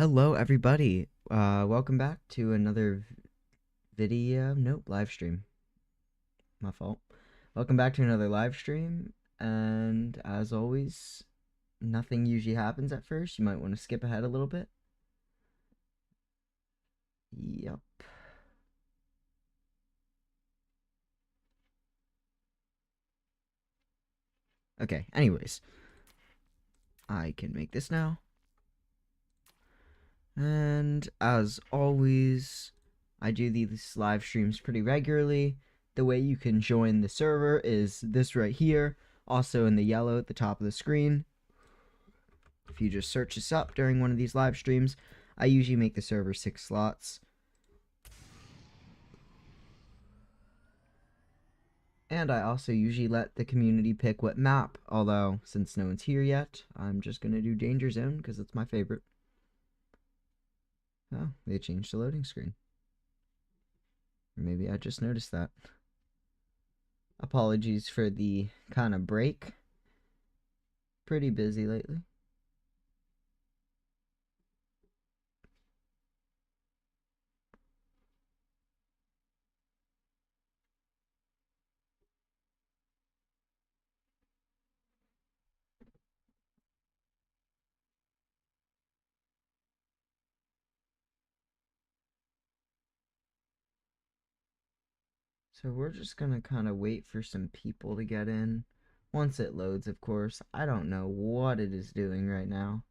Hello, everybody. Welcome back to another video. Nope, live stream. My fault. Welcome back to another live stream. And as always, nothing usually happens at first. You might want to skip ahead a little bit. Yep. Okay, anyways. I can make this now. And as always, I do these live streams pretty regularly. The way you can join the server is this right here, also in the yellow at the top of the screen. If you just search this up during one of these live streams, I usually make the server 6 slots. And I also usually let the community pick what map, although since no one's here yet, I'm just going to do Danger Zone because it's my favorite. Oh, they changed the loading screen. Or maybe I just noticed that. Apologies for the kind of break. Pretty busy lately. So we're just gonna kind of wait for some people to get in. Once it loads, of course. I don't know what it is doing right now.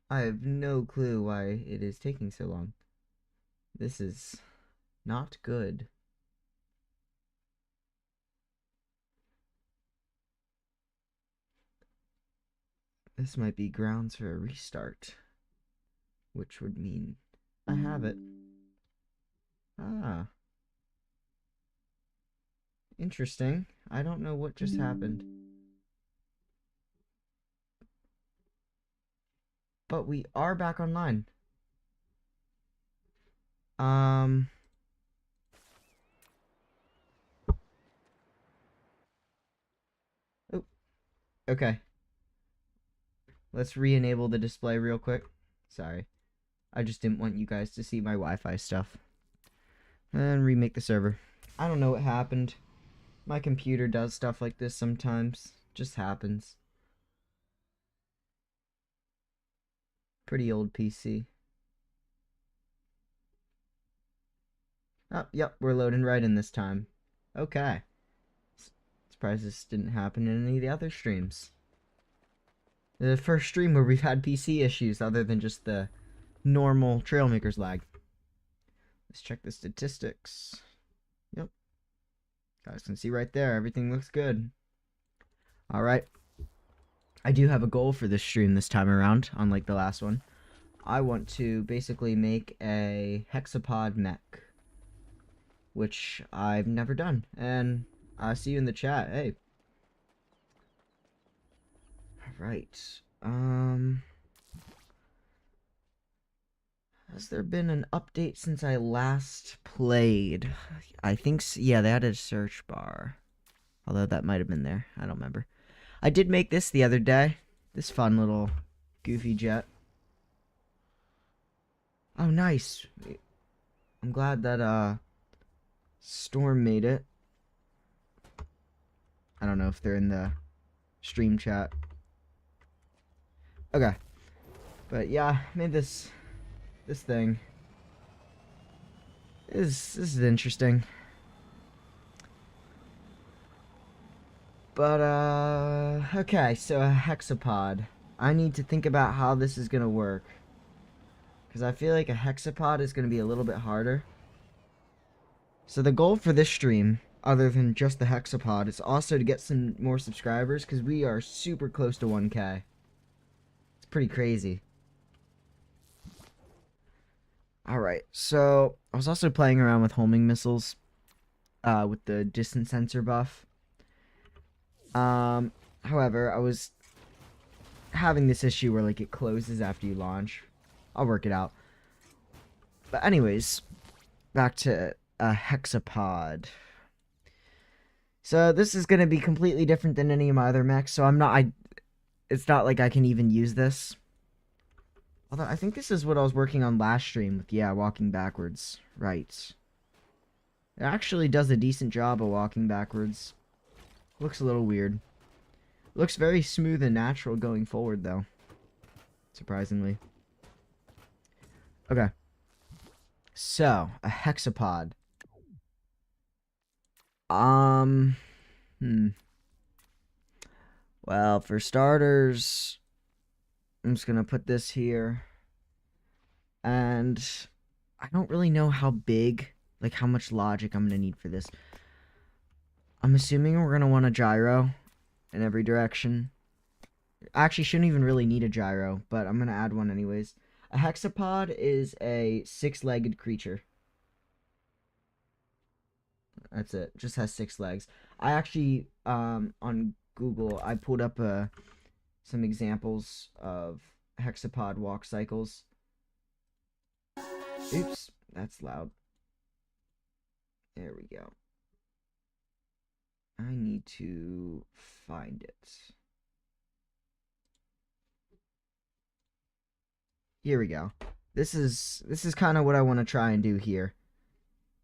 I have no clue why it is taking so long. This is not good. This might be grounds for a restart, which would mean I have it. Ah, interesting. I don't know what just happened. But we are back online. Oh, okay. Let's re-enable the display real quick. Sorry. I just didn't want you guys to see my Wi-Fi stuff. And remake the server. I don't know what happened. My computer does stuff like this sometimes. Just happens. Pretty old PC. Oh, yep, we're loading right in this time. Okay. Surprised this didn't happen in any of the other streams. The first stream where we've had PC issues other than just the normal Trailmakers lag. Let's check the statistics. Yep. Guys can see right there, everything looks good. Alright. I do have a goal for this stream this time around, unlike the last one. I want to basically make a hexapod mech, which I've never done. And I see you in the chat. Hey. Alright. Has there been an update since I last played? I think, yeah, they added a search bar. Although that might have been there. I don't remember. I did make this the other day. This fun little goofy jet. Oh, nice. I'm glad that, Storm made it. I don't know if they're in the stream chat. Okay. But yeah, made this thing. This is interesting. But, okay, so a hexapod. I need to think about how this is gonna work. Because I feel like a hexapod is gonna be a little bit harder. So the goal for this stream, other than just the hexapod, is also to get some more subscribers, because we are super close to 1K. It's pretty crazy. Alright, so I was also playing around with homing missiles, with the distance sensor buff. However, I was having this issue where, like, it closes after you launch. I'll work it out. But anyways, back to a hexapod. So this is going to be completely different than any of my other mechs, so it's not like I can even use this. Although I think this is what I was working on last stream with, yeah, walking backwards. Right. It actually does a decent job of walking backwards. Looks a little weird. Looks very smooth and natural going forward, though. Surprisingly. Okay. So, a hexapod. Hmm. Well, for starters, I'm just gonna put this here. And I don't really know how big, like how much logic I'm gonna need for this. I'm assuming we're gonna want a gyro in every direction. Actually, shouldn't even really need a gyro, but I'm gonna add one anyways. A hexapod is a 6-legged creature. That's it. Just has 6 legs. I actually, on Google, I pulled up some examples of hexapod walk cycles. Oops, that's loud. There we go. I need to find it. Here we go. This is kind of what I want to try and do here.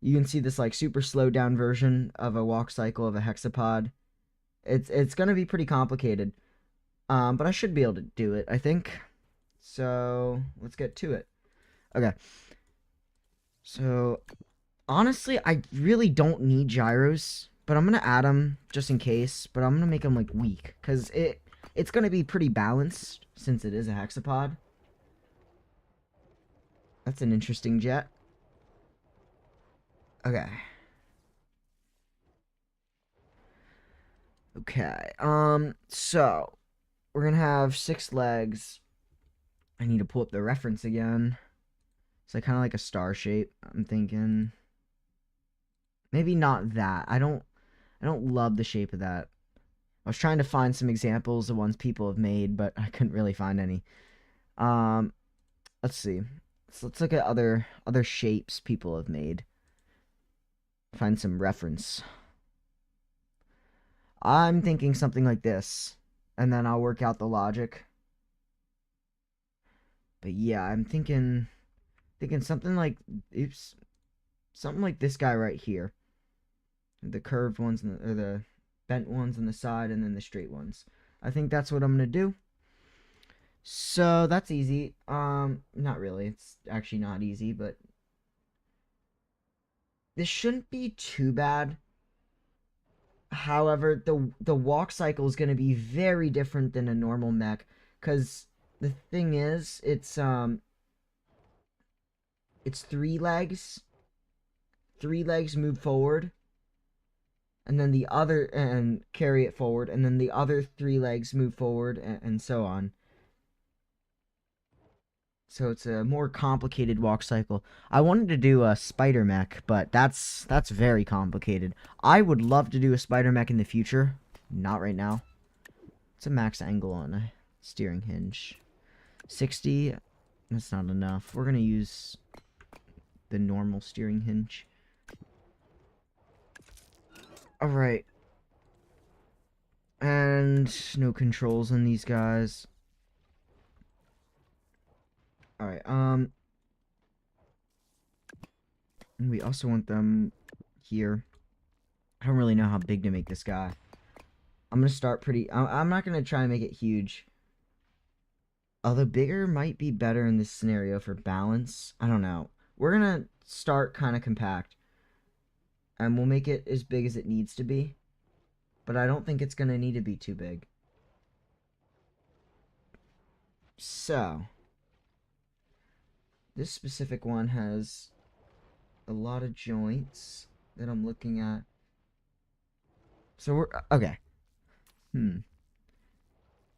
You can see this like super slowed down version of a walk cycle of a hexapod. It's gonna be pretty complicated, but I should be able to do it, I think. So let's get to it. Okay. So honestly, I really don't need gyros, but I'm gonna add them just in case. But I'm gonna make them like weak because it's gonna be pretty balanced since it is a hexapod. That's an interesting jet. Okay. Okay. So we're gonna have 6 legs. I need to pull up the reference again. It's like kind of like a star shape. I'm thinking maybe not that. I don't love the shape of that. I was trying to find some examples of ones people have made, but I couldn't really find any. Um, let's see. So let's look at other shapes people have made. Find some reference. I'm thinking something like this, and then I'll work out the logic. But yeah, I'm thinking something like, oops, something like this guy right here. The curved ones or the bent ones on the side, and then the straight ones. I think that's what I'm gonna do. So that's easy. Not really. It's actually not easy, but this shouldn't be too bad. However, the walk cycle is going to be very different than a normal mech, because the thing is, it's 3 legs move forward, and then the other and carry it forward, and then the other 3 legs move forward, and so on. So it's a more complicated walk cycle. I wanted to do a spider mech, but that's very complicated. I would love to do a spider mech in the future. Not right now. It's a max angle on a steering hinge. 60. That's not enough. We're gonna use the normal steering hinge. Alright. And no controls on these guys. Alright, and we also want them here. I don't really know how big to make this guy. I'm gonna start pretty... I'm not gonna try and make it huge. Although bigger might be better in this scenario for balance. I don't know. We're gonna start kind of compact. And we'll make it as big as it needs to be. But I don't think it's gonna need to be too big. So... this specific one has a lot of joints that I'm looking at. So we're... okay.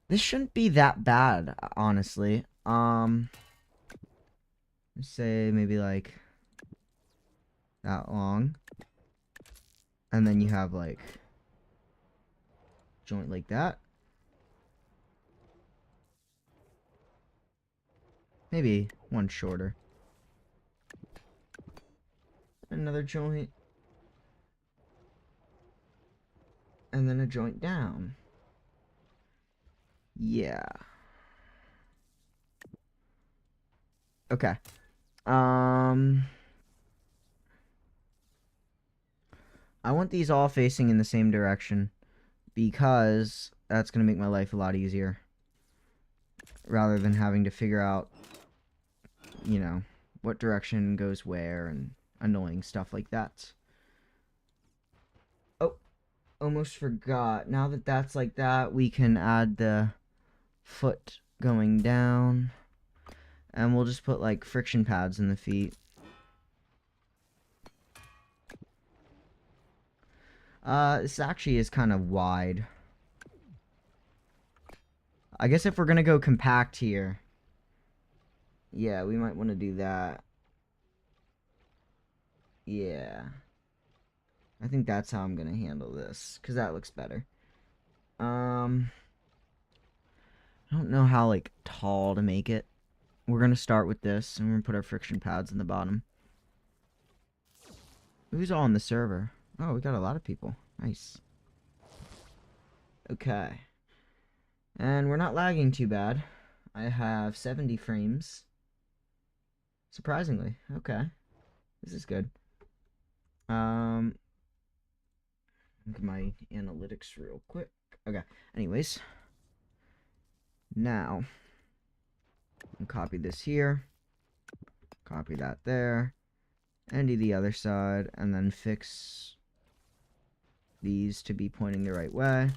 This shouldn't be that bad, honestly. Let's say maybe like that long. And then you have like joint like that. Maybe one shorter. Another joint. And then a joint down. Yeah. Okay. I want these all facing in the same direction because that's going to make my life a lot easier rather than having to figure out, you know, what direction goes where and annoying stuff like that. Oh, almost forgot. Now that that's like that, we can add the foot going down. And we'll just put like friction pads in the feet. This actually is kind of wide. I guess if we're gonna go compact here, yeah, we might want to do that. Yeah. I think that's how I'm gonna handle this, because that looks better. I don't know how, like, tall to make it. We're gonna start with this, and we're gonna put our friction pads in the bottom. Who's all on the server? Oh, we got a lot of people. Nice. Okay. And we're not lagging too bad. I have 70 frames. Surprisingly. Okay. This is good. Look at my analytics real quick. Okay. Anyways. Now, copy this here. Copy that there. And do the other side. And then fix these to be pointing the right way.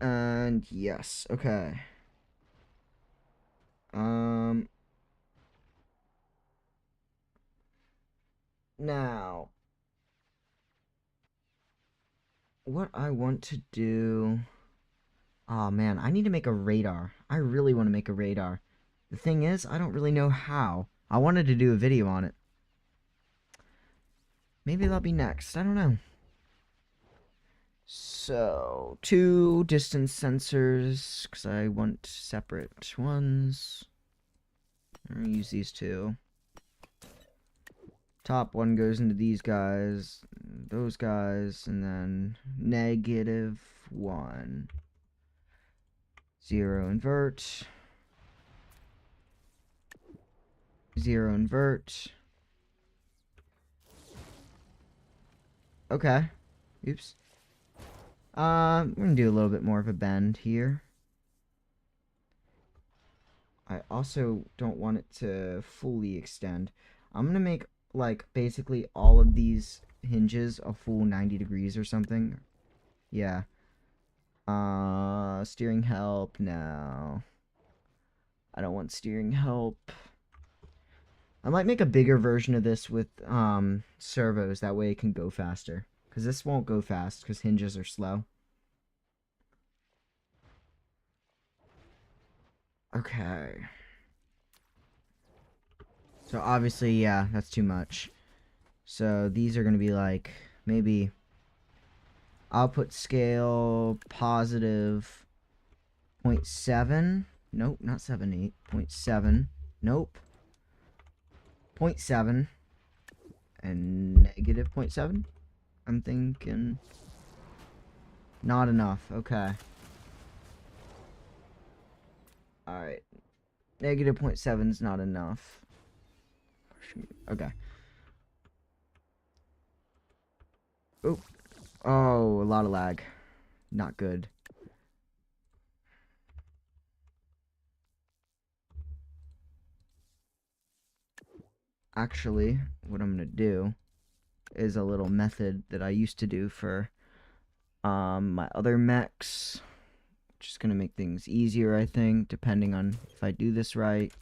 And yes. Okay. Now, what I want to do... Oh man, I need to make a radar. I really want to make a radar. The thing is, I don't really know how. I wanted to do a video on it. Maybe that'll be next. I don't know. So, 2 distance sensors, because I want separate ones. I'm going to use these 2. Top one goes into these guys, those guys, and then -1. 0 invert. 0 invert. Okay. Oops. We're gonna do a little bit more of a bend here. I also don't want it to fully extend. I'm gonna make, like, basically all of these hinges a full 90 degrees or something. Yeah. Steering help, no. I don't want steering help. I might make a bigger version of this with, servos, that way it can go faster. Because this won't go fast, because hinges are slow. Okay. So obviously, yeah, that's too much. So these are going to be like, maybe output scale positive 0.7. Nope, not 7.8. 0.7. Nope. 0.7. And negative 0.7. I'm thinking not enough. Okay. Alright. Negative 0.7 is not enough. Okay. Oh. Oh, a lot of lag. Not good. Actually, what I'm gonna do is a little method that I used to do for my other mechs. Just gonna make things easier, I think, depending on if I do this right.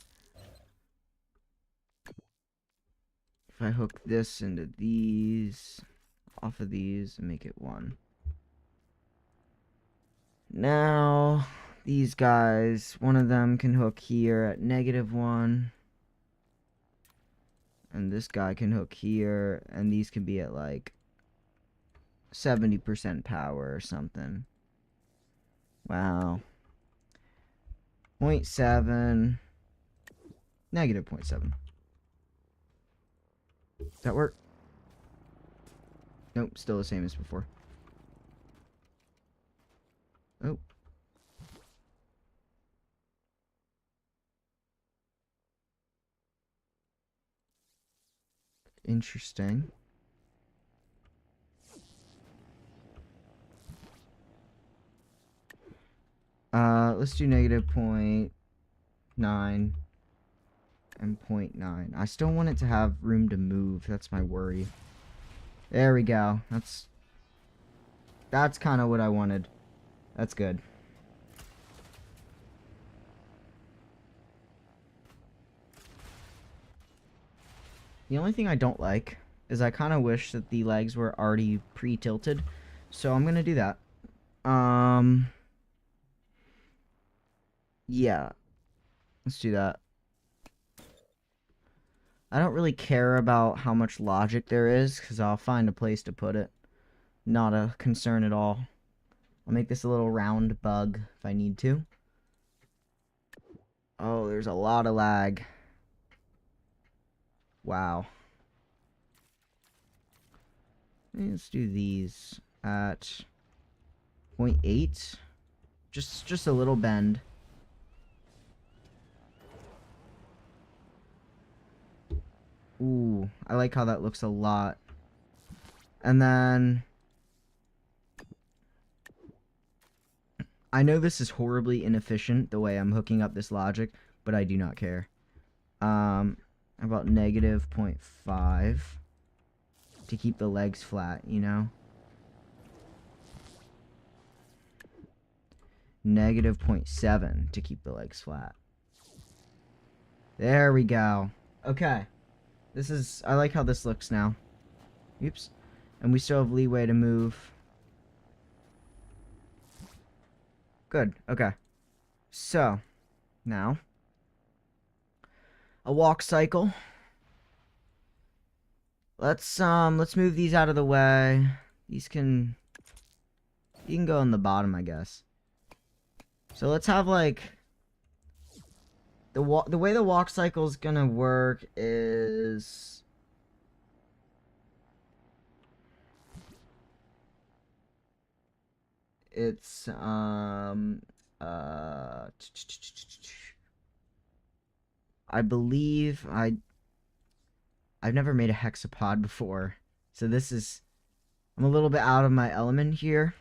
If I hook this into these, off of these, and make it 1. Now, these guys, one of them can hook here at -1. And this guy can hook here, and these can be at like 70% power or something. Wow. 0.7. Negative 0.7. Does that work? Nope, still the same as before. Oh. Interesting. Let's do negative 0.9 and 0.9. I still want it to have room to move. That's my worry. There we go. That's kind of what I wanted. That's good. The only thing I don't like is I kind of wish that the legs were already pre-tilted. So I'm going to do that. Yeah. Let's do that. I don't really care about how much logic there is, because I'll find a place to put it. Not a concern at all. I'll make this a little round bug if I need to. Oh, there's a lot of lag. Wow. Let's do these at 0.8. Just a little bend. Ooh, I like how that looks a lot. And then I know this is horribly inefficient the way I'm hooking up this logic, but I do not care. About negative 0.5 to keep the legs flat, you know? Negative 0.7 to keep the legs flat. There we go. Okay. I like how this looks now. Oops. And we still have leeway to move. Good. Okay. So, now a walk cycle. Let's move these out of the way. You can go on the bottom, I guess. So let's have like the way the walk cycle is gonna work is it's I believe I've never made a hexapod before, so I'm a little bit out of my element here.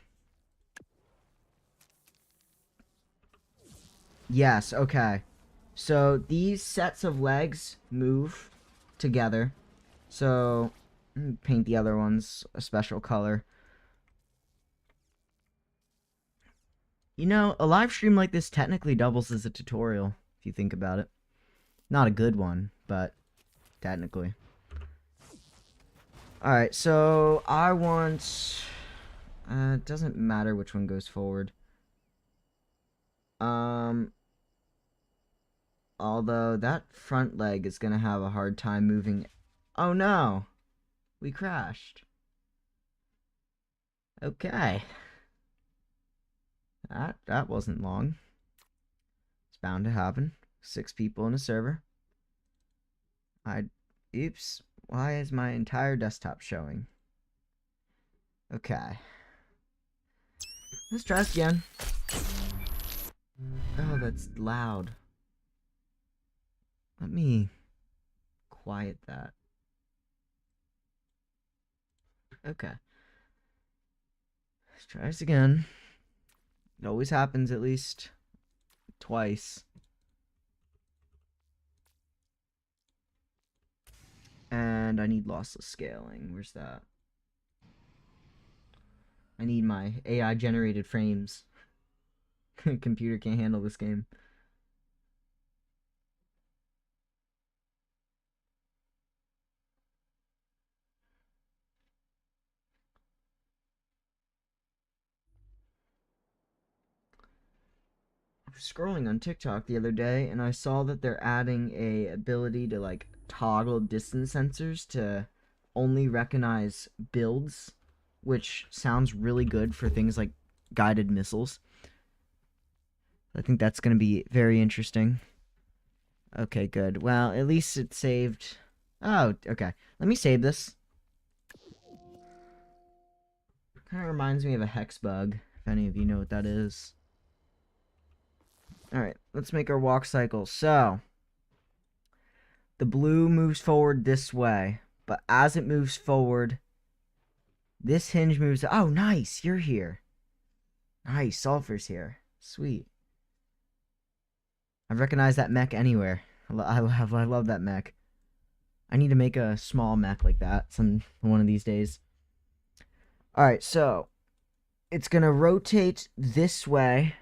Yes, okay. So these sets of legs move together. So paint the other ones a special color. You know, a live stream like this technically doubles as a tutorial, if you think about it. Not a good one, but technically. Alright, so I want... it doesn't matter which one goes forward. Although that front leg is gonna have a hard time moving. Oh no! We crashed. Okay. That wasn't long. It's bound to happen. 6 people in a server. Oops. Why is my entire desktop showing? Okay. Let's try this again. Oh, that's loud. Let me quiet that. Okay. Let's try this again. It always happens at least twice. And I need lossless scaling. Where's that? I need my AI generated frames. Computer can't handle this game. I was scrolling on TikTok the other day and I saw that they're adding a ability to like toggle distance sensors to only recognize builds, which sounds really good for things like guided missiles. I think that's going to be very interesting. Okay, good. Well, at least it saved... Oh, okay. Let me save this. Kind of reminds me of a hex bug, if any of you know what that is. Alright, let's make our walk cycle. So, the blue moves forward this way, but as it moves forward, this hinge moves... Oh, nice! You're here. Nice, Sulfur's here. Sweet. I recognize that mech anywhere. I love that mech. I need to make a small mech like that one of these days. Alright, so it's going to rotate this way.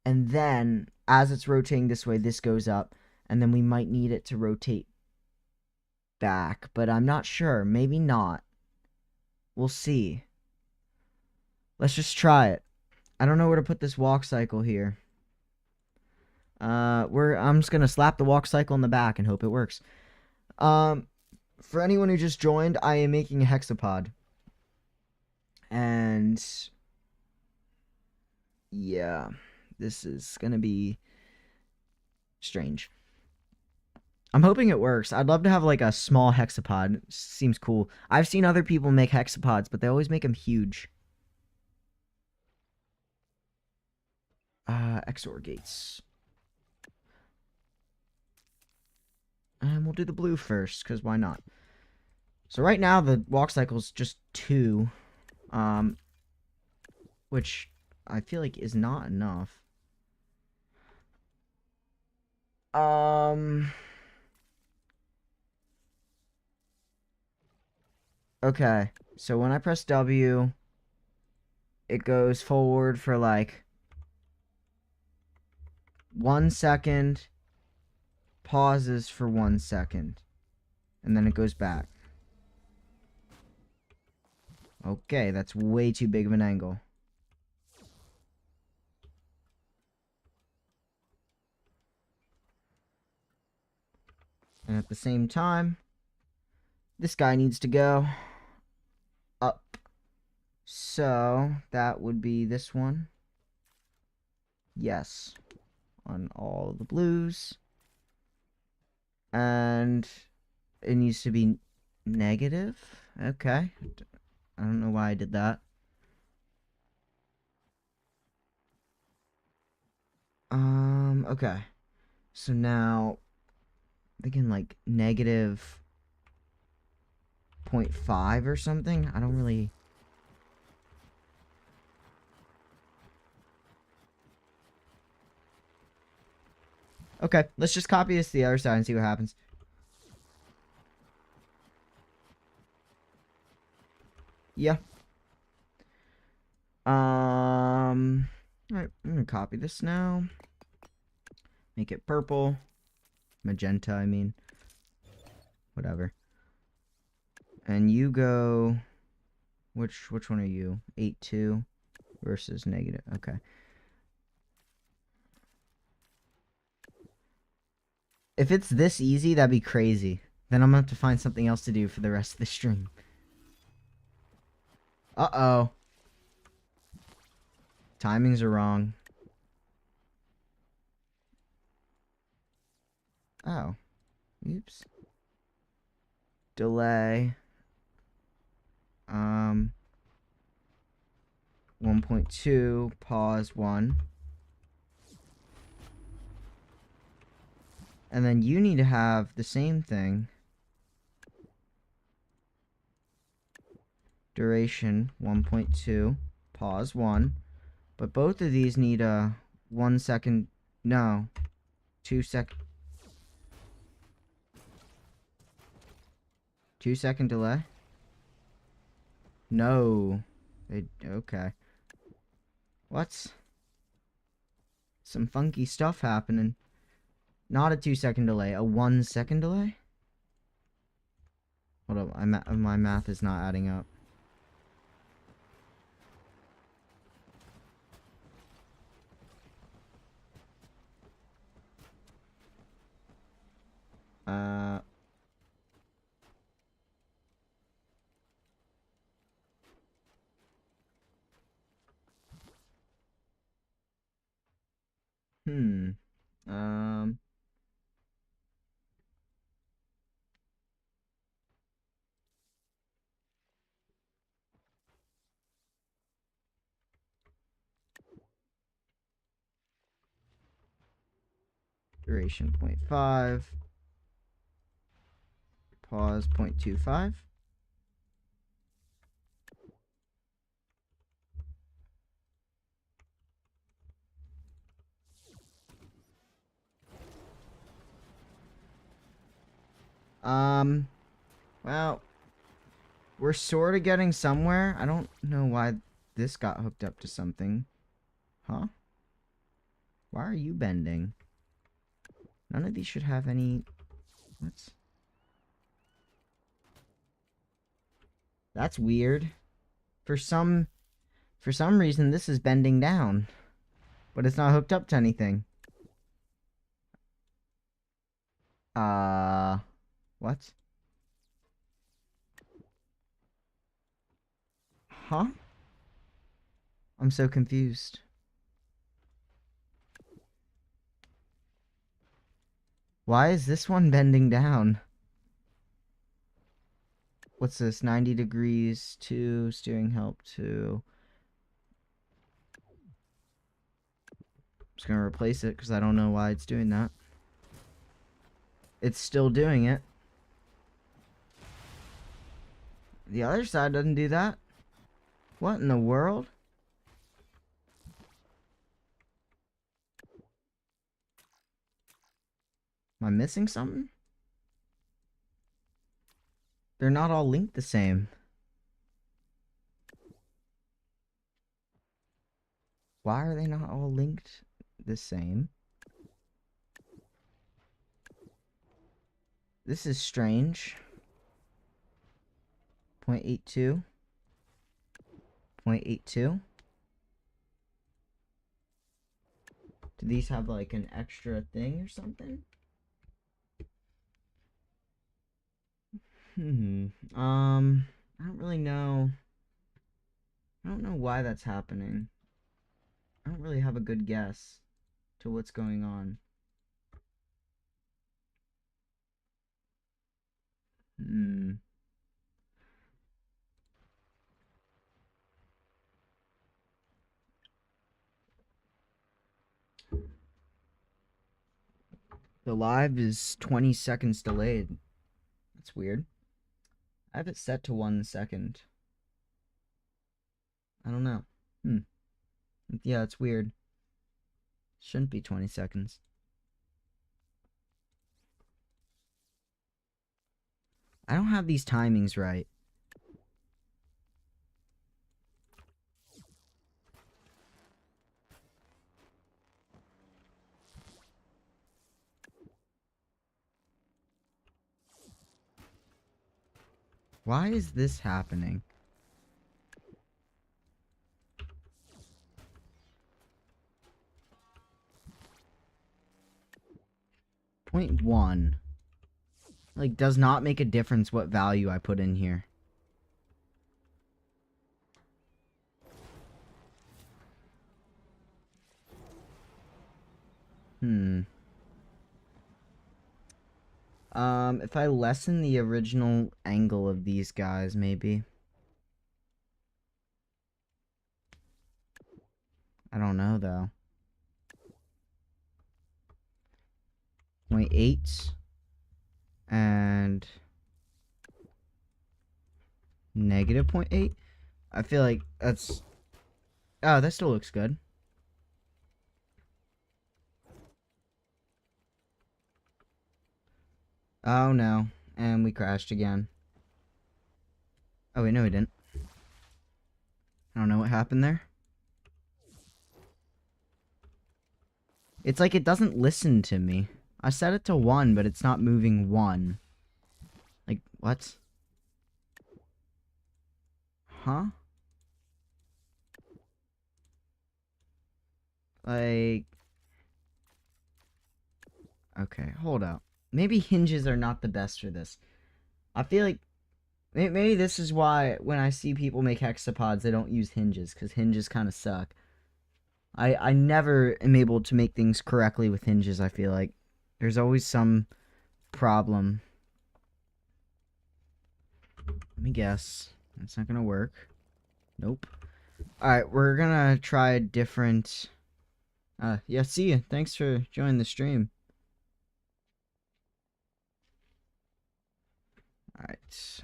And then, as it's rotating this way, this goes up. And then we might need it to rotate back. But I'm not sure. Maybe not. We'll see. Let's just try it. I don't know where to put this walk cycle here. I'm just going to slap the walk cycle in the back and hope it works. For anyone who just joined, I am making a hexapod. And yeah, this is going to be strange. I'm hoping it works. I'd love to have like a small hexapod. It seems cool. I've seen other people make hexapods, but they always make them huge. XOR gates. And we'll do the blue first, because why not? So right now, the walk cycle is just 2. Which I feel like is not enough. Okay, so when I press W, it goes forward for like 1 second, pauses for 1 second, and then it goes back. Okay, that's way too big of an angle. And at the same time, this guy needs to go up. So that would be this one. Yes. On all the blues. And it needs to be negative. Okay. I don't know why I did that. Okay. So now, I'm thinking like negative 0.5 or something. I don't really... Okay, let's just copy this to the other side and see what happens. Yeah. Alright, I'm gonna copy this now. Make it purple. Magenta, I mean. Whatever. And you go... Which one are you? 8-2 versus negative. Okay. If it's this easy, that'd be crazy. Then I'm gonna have to find something else to do for the rest of the stream. Uh-oh. Timings are wrong. Oh. Oops. Delay. 1.2. Pause 1. And then you need to have the same thing. Duration 1.2. Pause 1. But both of these need a 1 second. No. 2 second. 2 second delay? No. Okay. What? Some funky stuff happening. Not a 2 second delay, a 1 second delay? Hold up, my math is not adding up. Hmm. Um. Duration 0.5. Pause 0.25. Well, we're sort of getting somewhere. I don't know why this got hooked up to something. Huh? Why are you bending? None of these should have any... What's... That's weird. For some reason, this is bending down. But it's not hooked up to anything. What? Huh? I'm so confused. Why is this one bending down? What's this? 90 degrees to steering help to... I'm just gonna replace it because I don't know why it's doing that. It's still doing it. The other side doesn't do that. What in the world? Am I missing something? They're not all linked the same. Why are they not all linked the same? This is strange. 0.82. 0.82. Do these have like an extra thing or something? I don't really know. I don't know why that's happening. I don't really have a good guess to what's going on. The live is 20 seconds delayed. That's weird. I have it set to 1 second. I don't know. Yeah, it's weird. Shouldn't be 20 seconds. I don't have these timings right. Why is this happening? Point 1. Like, does not make a difference what value I put in here. If I lessen the original angle of these guys, maybe. I don't know, though. 0.8. And... negative 0.8? I feel like that's... Oh, that still looks good. Oh, no. And we crashed again. Oh, wait, no, we didn't. I don't know what happened there. It's like it doesn't listen to me. I set it to 1, but it's not moving 1. Like, what? Huh? Like... Okay, hold up. Maybe hinges are not the best for this. I feel like... Maybe this is why when I see people make hexapods, they don't use hinges, because hinges kind of suck. I never am able to make things correctly with hinges, I feel like. There's always some problem. Let me guess. That's not gonna work. Nope. Alright, we're gonna try a different... yeah, see ya. Thanks for joining the stream. Alright.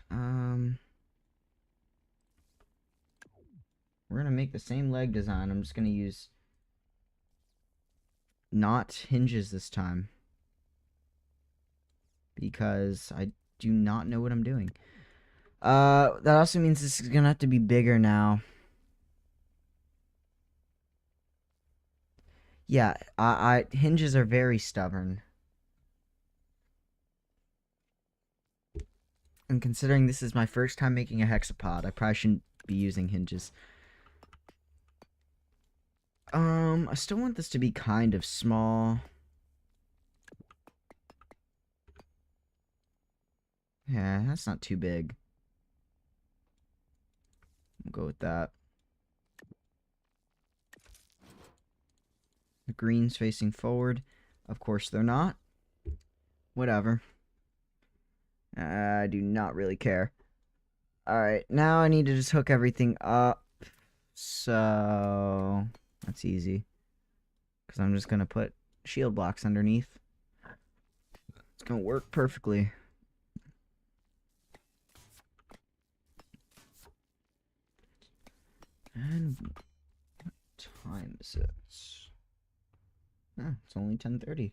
We're gonna make the same leg design. I'm just gonna use not hinges this time, because I do not know what I'm doing. That also means this is gonna have to be bigger now. Yeah, hinges are very stubborn. And considering this is my first time making a hexapod, I probably shouldn't be using hinges. I still want this to be kind of small. Yeah, that's not too big. We'll go with that. The green's facing forward. Of course they're not. Whatever. I do not really care. Alright, now I need to just hook everything up. So, that's easy. Because I'm just going to put shield blocks underneath. It's going to work perfectly. And what time is it? It's only 10:30.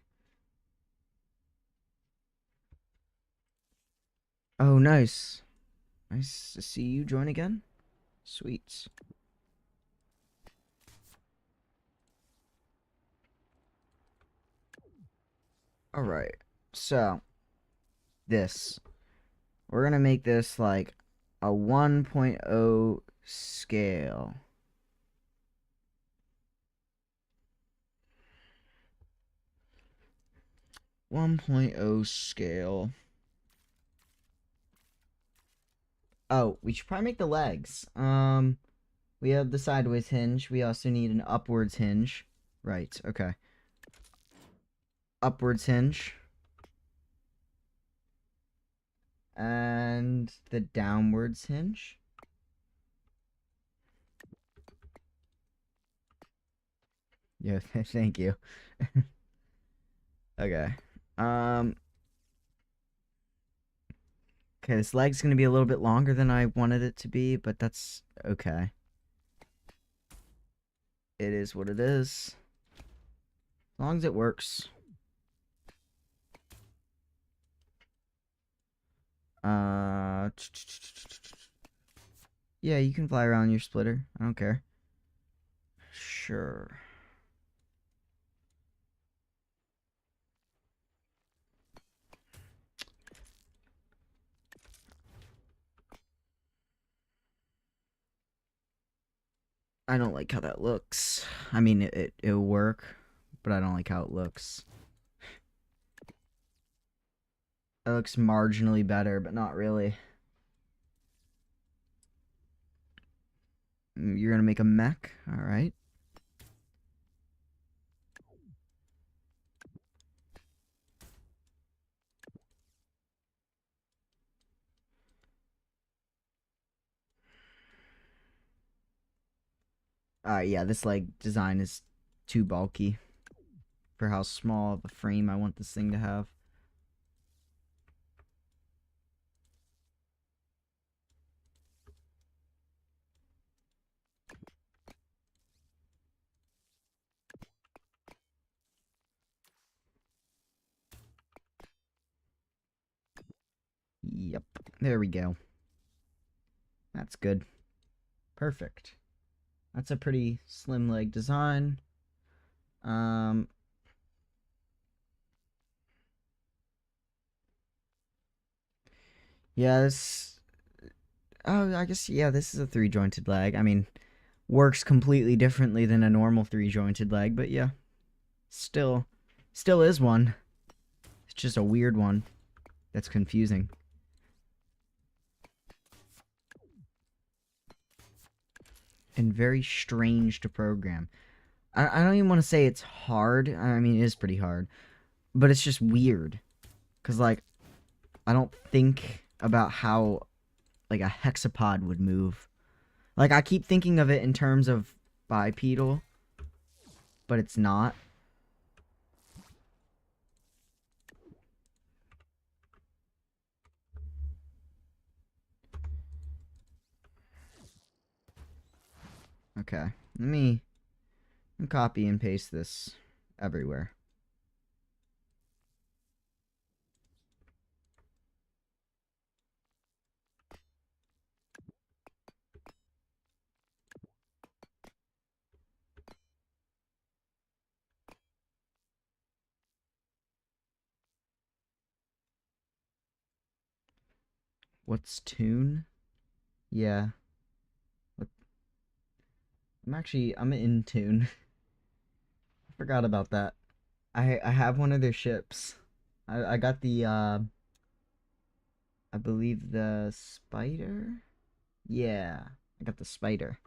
Oh, nice. Nice to see you join again. Sweet. Alright, so this. We're going to make this like a 1.0 scale. Scale. Oh, we should probably make the legs. We have the sideways hinge. We also need an upwards hinge. Right, okay. Upwards hinge. And the downwards hinge. Yeah, thank you. Okay. Okay, this leg's gonna be a little bit longer than I wanted it to be, but that's okay. It is what it is. As long as it works. Yeah, you can fly around your splitter. I don't care. Sure. I don't like how that looks. I mean, it'll work, but I don't like how it looks. It looks marginally better, but not really. You're gonna make a mech? Alright. Yeah, this leg design is too bulky for how small of a frame I want this thing to have. Yep, there we go. That's good. Perfect. That's a pretty slim leg design. Yeah, this... Oh, I guess, yeah, this is a three-jointed leg. I mean, works completely differently than a normal three-jointed leg, but yeah. Still is one. It's just a weird one that's confusing. And very strange to program. I don't even want to say it's hard. I mean, it is pretty hard. But it's just weird. Because, like, I don't think about how, like, a hexapod would move. Like, I keep thinking of it in terms of bipedal. But it's not. Okay. Let me copy and paste this everywhere. What's tune? Yeah. What? I'm in tune. I forgot about that. I have one of their ships. I got the I believe the spider? Yeah. I got the spider.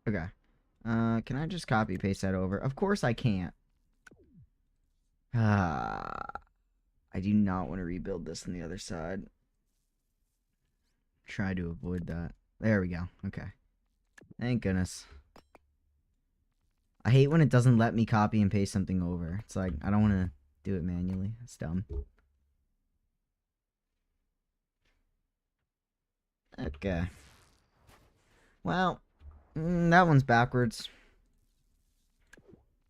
Okay. Can I just copy paste that over? Of course I can't. Ah, I do not want to rebuild this on the other side. Try to avoid that. There we go. Okay. Thank goodness. I hate when it doesn't let me copy and paste something over. It's like, I don't want to do it manually. It's dumb. Okay. Well, that one's backwards.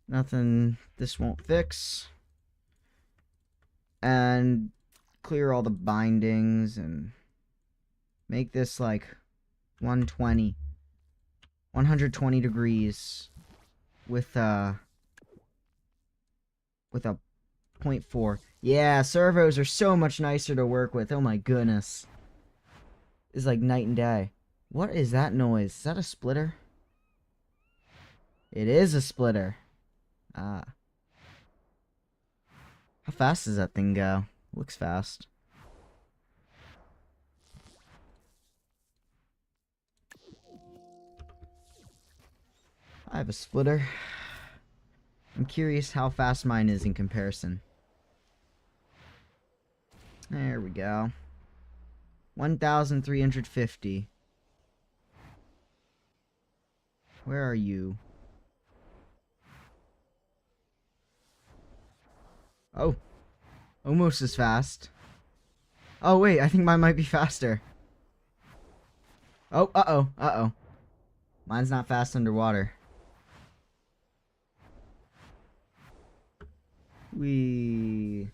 Nothing this won't fix. And clear all the bindings and make this like 120. 120 degrees with a 0.4. Yeah, servos are so much nicer to work with. Oh my goodness. It's like night and day. What is that noise? Is that a splitter? It is a splitter. Ah. How fast does that thing go? Looks fast. I have a splitter. I'm curious how fast mine is in comparison. There we go. 1,350. Where are you? Oh. Almost as fast. Oh, wait. I think mine might be faster. Oh, uh-oh. Uh-oh. Mine's not fast underwater. Whee.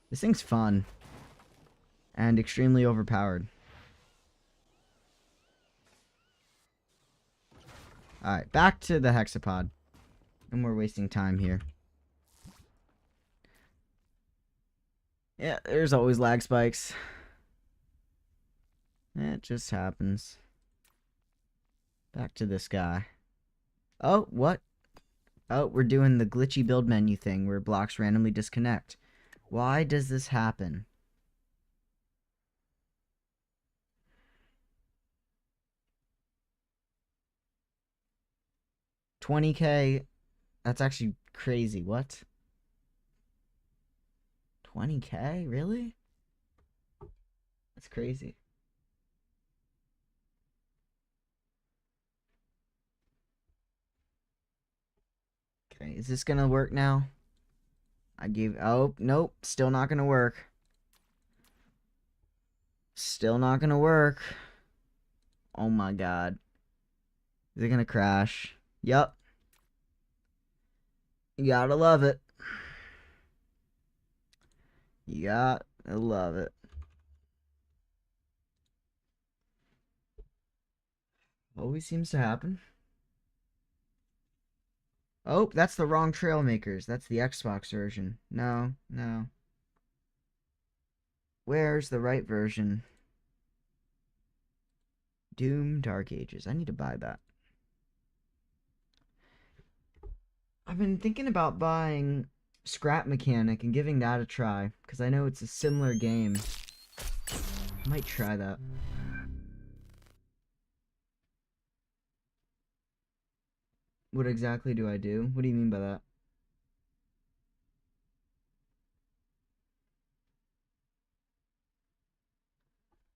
This thing's fun. And extremely overpowered. Alright, back to the hexapod. No more wasting time here. Yeah, there's always lag spikes. It just happens. Back to this guy. Oh, what? Oh, we're doing the glitchy build menu thing where blocks randomly disconnect. Why does this happen? $20K? That's actually crazy. What? $20K? Really? That's crazy. Okay, is this gonna work now? Oh, nope, still not gonna work. Still not gonna work. Oh my god. Is it gonna crash? Yup. You gotta love it. You gotta love it. Always seems to happen. Oh, that's the wrong Trailmakers. That's the Xbox version. No, no. Where's the right version? Doom Dark Ages. I need to buy that. I've been thinking about buying Scrap Mechanic and giving that a try, because I know it's a similar game. I might try that. What exactly do I do? What do you mean by that?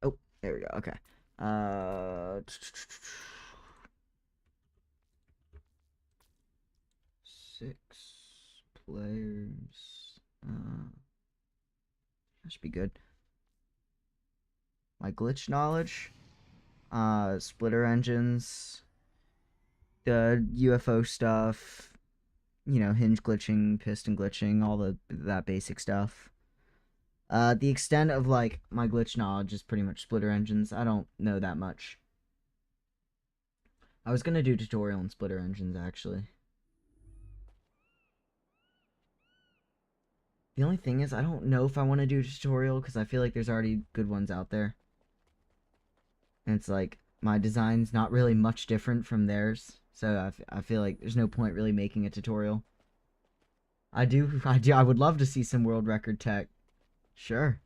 Oh, there we go. Okay. Uh, 6 players. That should be good. My glitch knowledge. Splitter engines. The UFO stuff. You know, hinge glitching, piston glitching, all that basic stuff. The extent of like my glitch knowledge is pretty much splitter engines. I don't know that much. I was gonna do a tutorial on splitter engines actually. The only thing is I don't know if I want to do a tutorial because I feel like there's already good ones out there. And it's like my design's not really much different from theirs. So I feel like there's no point really making a tutorial. I would love to see some world record tech. Sure.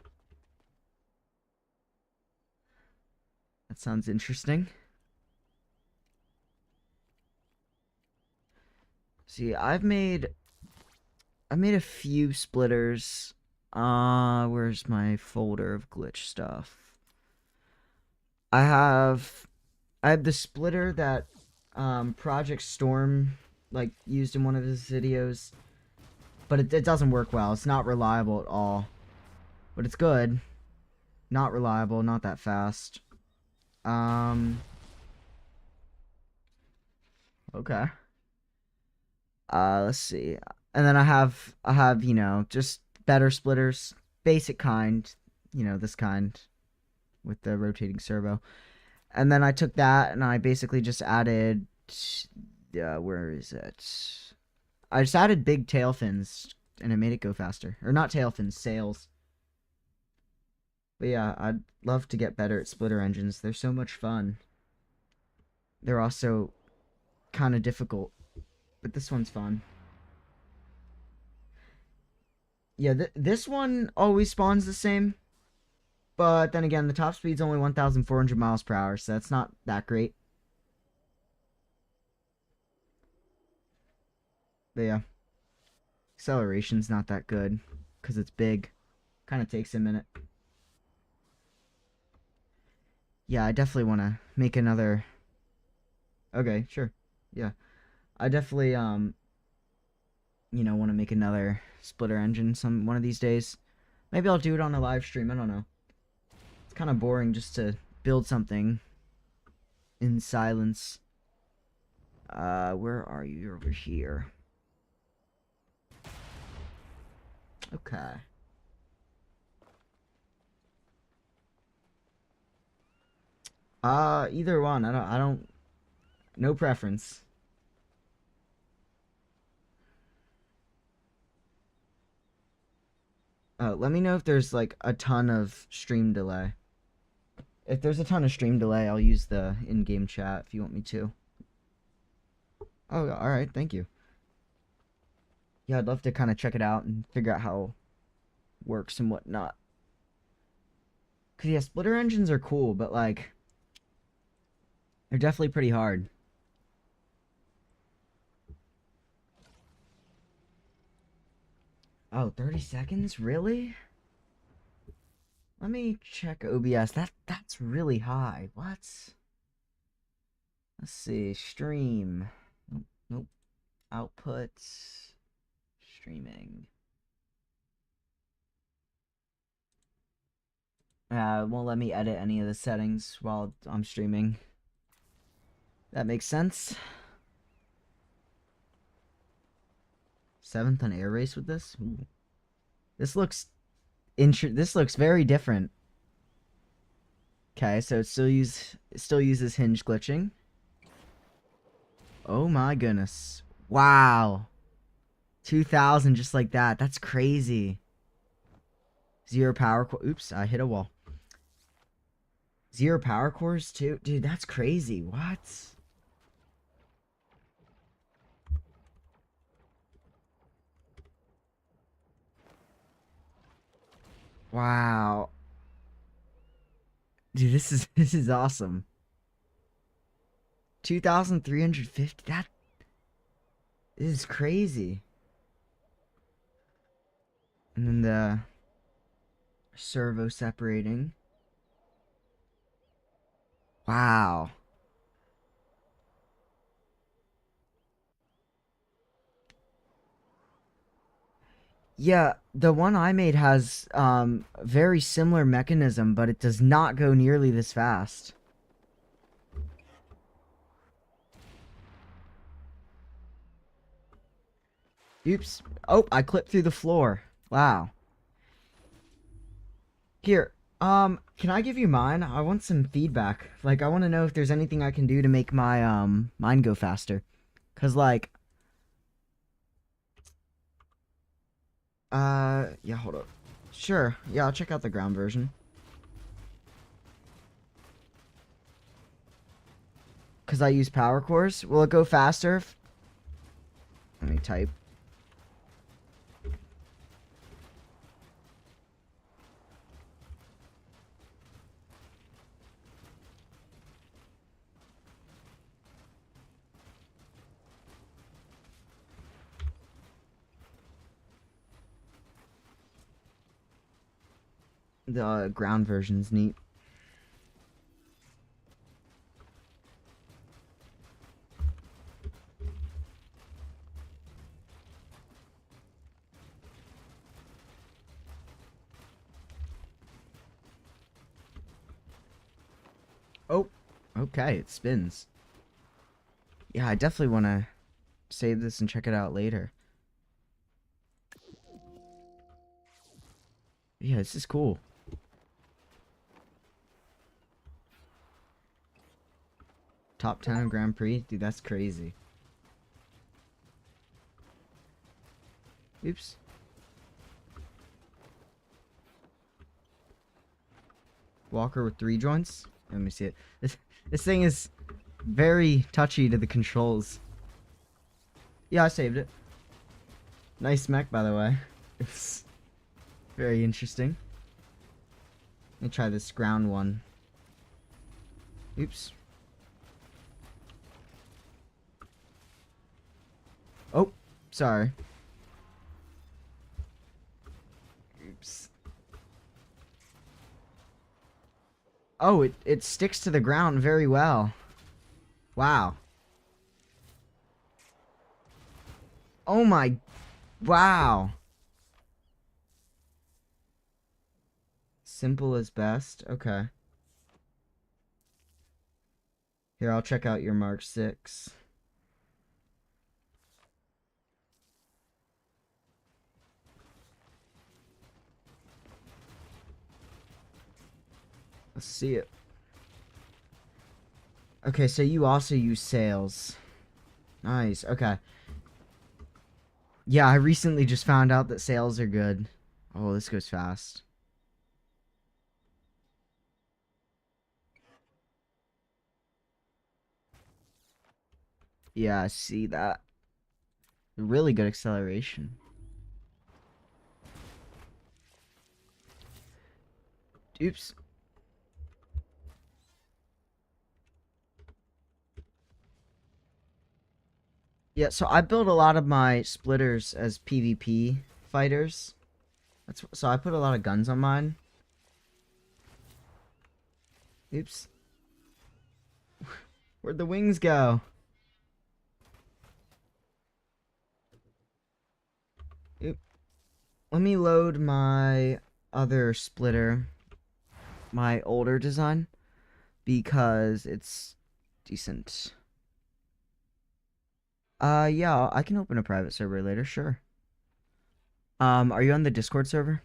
That sounds interesting. See, I've made a few splitters. Where's my folder of glitch stuff? I have the splitter that Project Storm like used in one of his videos, but it doesn't work well. It's not reliable at all. But it's good. Not reliable, not that fast. Okay. Let's see. And then I have, you know, just better splitters, basic kind, you know, this kind with the rotating servo. And then I took that and I basically just added where is it? I just added big tail fins and it made it go faster. Or not tail fins, sails. But yeah, I'd love to get better at splitter engines. They're so much fun. They're also kind of difficult, but this one's fun. Yeah, this one always spawns the same. But then again, the top speed's only 1,400 miles per hour, so that's not that great. But yeah, acceleration's not that good because it's big. Kind of takes a minute. Yeah, I definitely want to make another. Okay, sure. Yeah, I definitely you know, want to make another splitter engine one of these days. Maybe I'll do it on a live stream. I don't know. It's kind of boring just to build something in silence. Where are you? You're over here. Okay. Either one. I don't. No preference. Let me know if there's like a ton of stream delay. If there's a ton of stream delay, I'll use the in-game chat if you want me to. Oh, all right. Thank you. Yeah, I'd love to kind of check it out and figure out how it works and whatnot. Cause yeah, splitter engines are cool, but like they're definitely pretty hard. Oh, 30 seconds? Really? Let me check OBS. That's really high. What? Let's see. Stream. Nope. Nope. Output. Streaming. Won't let me edit any of the settings while I'm streaming. That makes sense. 7th on air race with this? Ooh. This looks this looks very different. Okay, so it still uses hinge glitching. Oh my goodness. Wow. 2,000 just like that. That's crazy. Zero power core. Oops, I hit a wall. Zero power cores too? Dude, that's crazy. What? Wow. Dude, this is awesome. 2,350. That is crazy. And then the servo separating. Wow. Yeah, the one I made has very similar mechanism, but it does not go nearly this fast. Oops. Oh, I clipped through the floor. Wow. Here, can I give you mine? I want some feedback. Like, I want to know if there's anything I can do to make my, mine go faster. Cause, like, yeah, hold up. Sure, yeah, I'll check out the ground version. Cause I use power cores. Will it go faster if... Let me type. The ground version's neat. Oh, okay, it spins. Yeah, I definitely want to save this and check it out later. Yeah, this is cool. Top 10 of Grand Prix? Dude, that's crazy. Oops. Walker with 3 joints? Let me see it. This thing is very touchy to the controls. Yeah, I saved it. Nice mech, by the way. It's very interesting. Let me try this ground one. Oops. Oh, sorry. Oops. Oh, it sticks to the ground very well. Wow. Oh my... Wow. Simple as best. Okay. Here, I'll check out your Mark 6. Let's see it. Okay, so you also use sails. Nice, okay. Yeah, I recently just found out that sails are good. Oh, this goes fast. Yeah, I see that. Really good acceleration. Oops. Yeah, so I build a lot of my splitters as PvP fighters. So I put a lot of guns on mine. Oops. Where'd the wings go? Oop. Let me load my other splitter, my older design, because it's decent. Yeah, I can open a private server later, sure. Are you on the Discord server?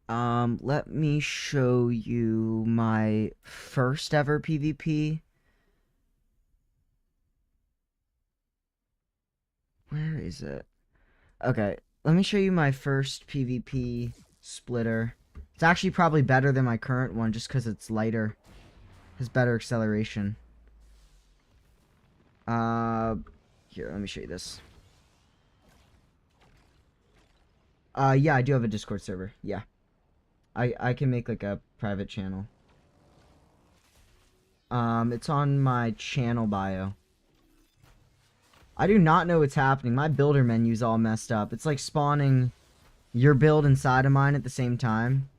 Let me show you my first ever PvP. Where is it? Okay, let me show you my first PvP splitter. It's actually probably better than my current one just because it's lighter. Has better acceleration. Here, let me show you this. Yeah, I do have a Discord server. Yeah. I can make like a private channel. It's on my channel bio. I do not know what's happening. My builder menu's all messed up. It's like spawning your build inside of mine at the same time.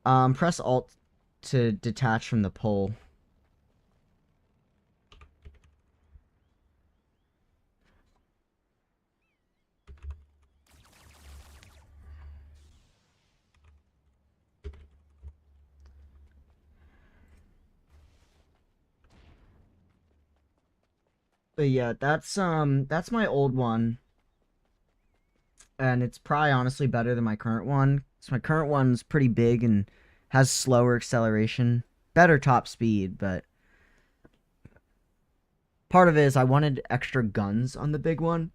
Press Alt to detach from the pole. But yeah, that's my old one, and it's probably honestly better than my current one. So my current one's pretty big and has slower acceleration, better top speed, but part of it is I wanted extra guns on the big one.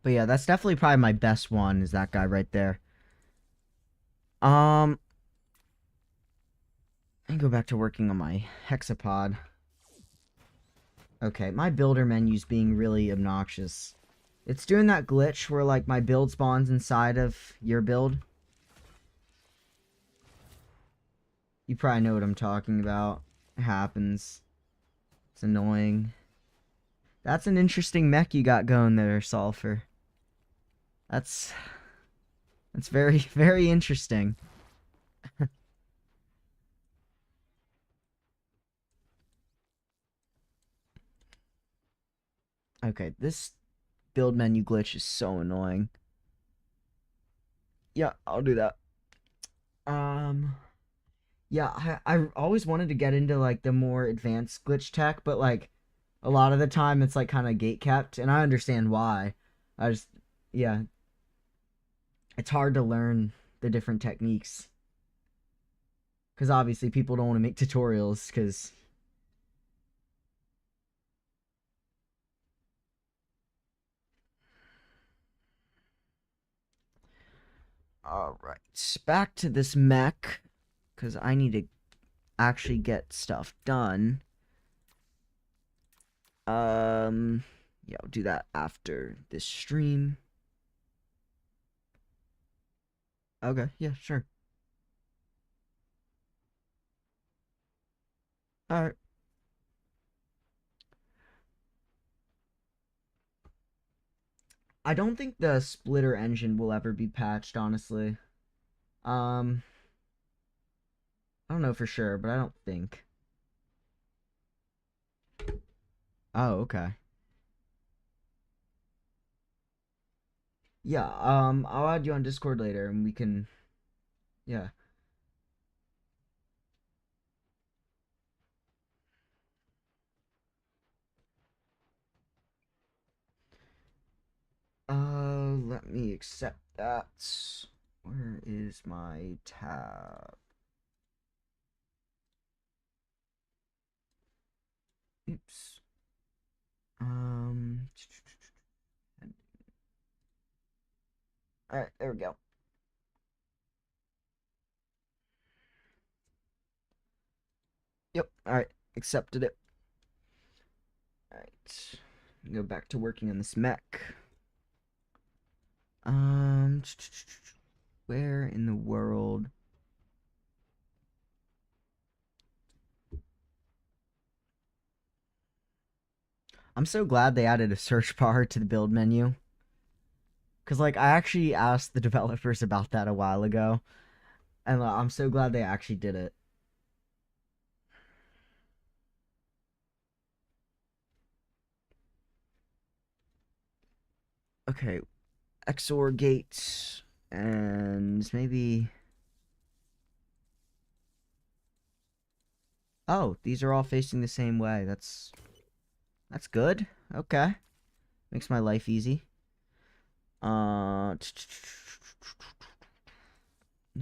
But yeah, that's definitely probably my best one is that guy right there. Um, I go back to working on my hexapod. Okay, my builder menu's being really obnoxious. It's doing that glitch where like my build spawns inside of your build. You probably know what I'm talking about. It happens. It's annoying. That's an interesting mech you got going there, Sulfur. That's very, very interesting. Okay, this build menu glitch is so annoying. Yeah, I'll do that. Um, yeah, I always wanted to get into like the more advanced glitch tech, but like a lot of the time it's like kind of gate kept, and I understand why. I just, yeah, it's hard to learn the different techniques because obviously people don't want to make tutorials because. All right, back to this mech because I need to actually get stuff done. Yeah, I'll do that after this stream. Okay, yeah, sure. All right. I don't think the splitter engine will ever be patched, honestly. Um, I don't know for sure, but I don't think. Oh, okay. Yeah, I'll add you on Discord later and we can, yeah. Let me accept that. Where is my tab? Oops. Um, all right, there we go. Yep, all right, accepted it. All right, go back to working on this mech. Um, where in the world? I'm so glad they added a search bar to the build menu. Because, like, I actually asked the developers about that a while ago. And I'm so glad they actually did it. Okay, XOR gates. And maybe. Oh, these are all facing the same way. That's good. Okay. Makes my life easy. Let's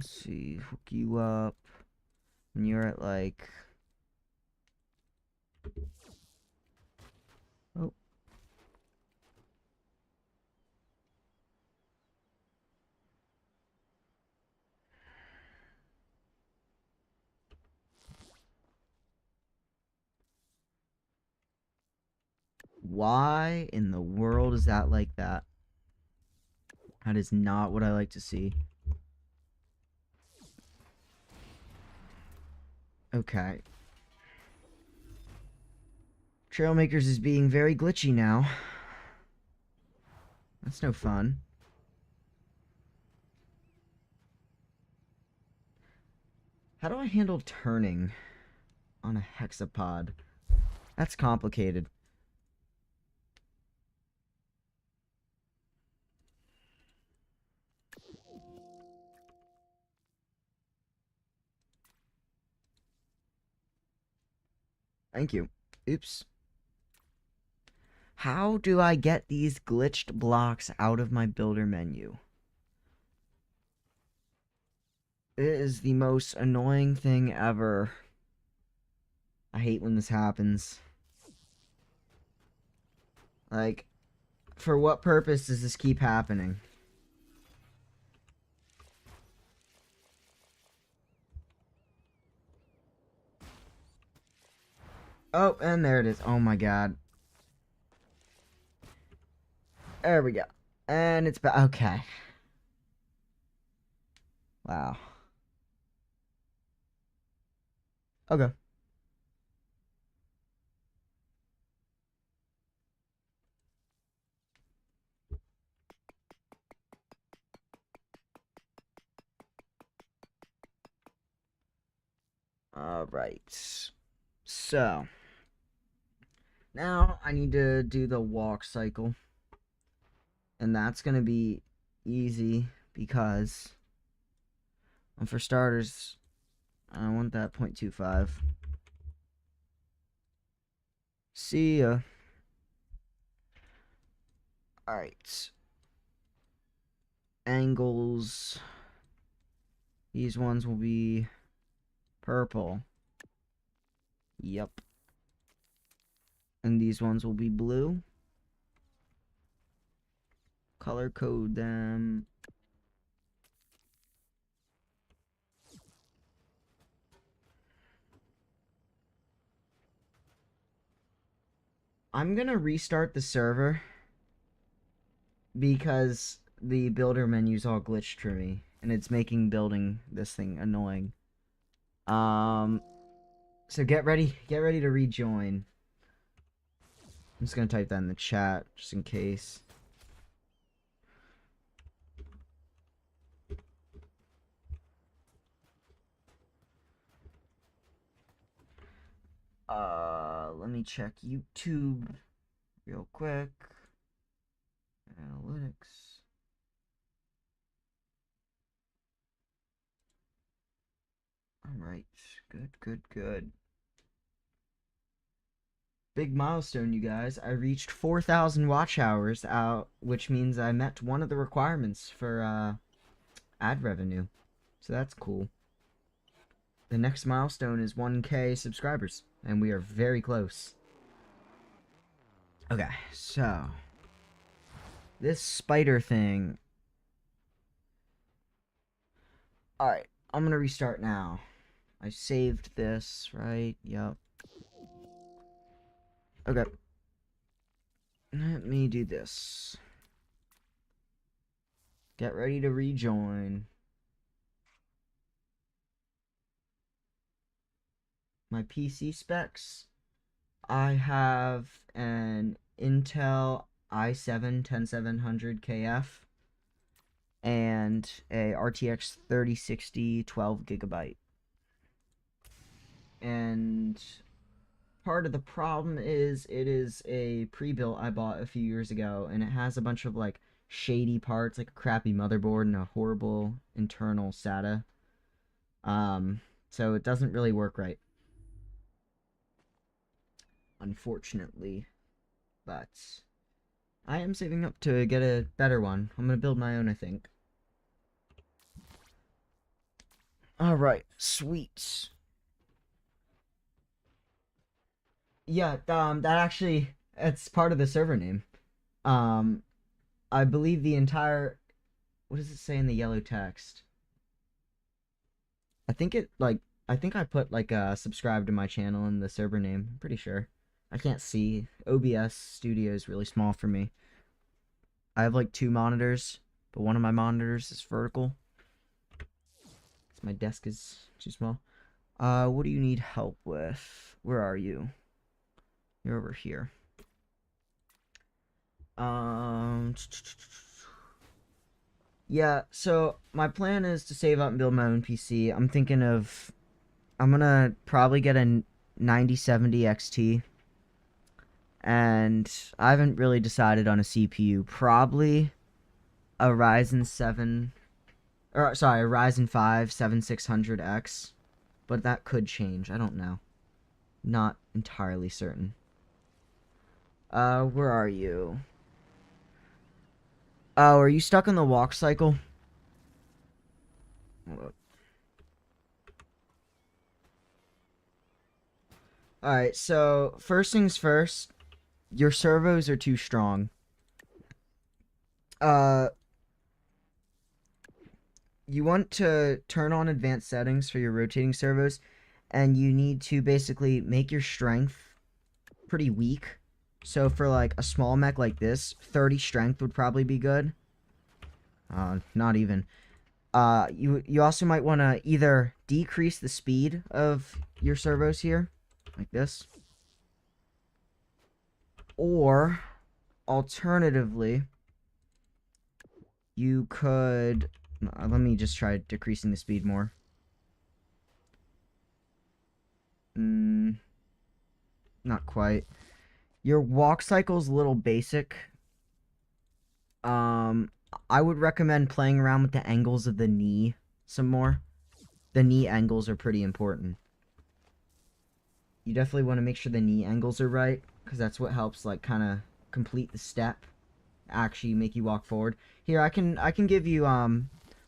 see. Hook you up. And you're at like. Oh. Why in the world is that like that? That is not what I like to see. Okay. Trailmakers is being very glitchy now. That's no fun. How do I handle turning on a hexapod? That's complicated. Thank you. Oops. How do I get these glitched blocks out of my builder menu? It is the most annoying thing ever. I hate when this happens. Like, for what purpose does this keep happening? Oh, and there it is. Oh my god. There we go. And it's back. Okay. Wow. Okay. Alright. So, now I need to do the walk cycle. And that's going to be easy because, for starters, I want that 0.25. See ya. Alright. Angles. These ones will be purple. Yep. And these ones will be blue. Color code them. I'm gonna restart the server because the builder menu's all glitched for me and it's making building this thing annoying. So get ready to rejoin. I'm just gonna type that in the chat just in case. Let me check YouTube real quick. Analytics. Alright, good. Big milestone, you guys. I reached 4,000 watch hours out, which means I met one of the requirements for ad revenue. So that's cool. The next milestone is 1K subscribers, and we are very close. Okay, so this spider thing. Alright, I'm gonna restart now. I saved this, right? Yep. Okay. Let me do this. Get ready to rejoin. My PC specs. I have an Intel i7-10700 KF and a RTX 3060 12GB. And part of the problem is it is a pre-built I bought a few years ago, and it has a bunch of like shady parts, like a crappy motherboard and a horrible internal SATA. So it doesn't really work right, unfortunately. But I am saving up to get a better one. I'm gonna build my own, I think. Alright, sweet. Yeah, that actually, it's part of the server name. Um, I believe the entire, what does it say in the yellow text? I think it, like, I think I put, like, subscribe to my channel in the server name. I'm pretty sure. I can't see. OBS Studio is really small for me. I have, like, two monitors, but one of my monitors is vertical. My desk is too small. What do you need help with? Where are you? You're over here. Yeah, so my plan is to save up and build my own PC. I'm thinking of, I'm gonna probably get a 9070 XT. And I haven't really decided on a CPU. Probably a Ryzen 7, or sorry, a Ryzen 5 7600X. But that could change. I don't know. Not entirely certain. Where are you? Oh, are you stuck on the walk cycle? Alright, so first things first, your servos are too strong. You want to turn on advanced settings for your rotating servos, and you need to basically make your strength pretty weak. So for like a small mech like this, 30 strength would probably be good. Not even. You also might want to either decrease the speed of your servos here, like this, or alternatively, you could. Let me just try decreasing the speed more. Not quite. Your walk cycle's a little basic. I would recommend playing around with the angles of the knee some more. The knee angles are pretty important. You definitely want to make sure the knee angles are right, because that's what helps, like, kind of complete the step, actually make you walk forward. Here, I can give you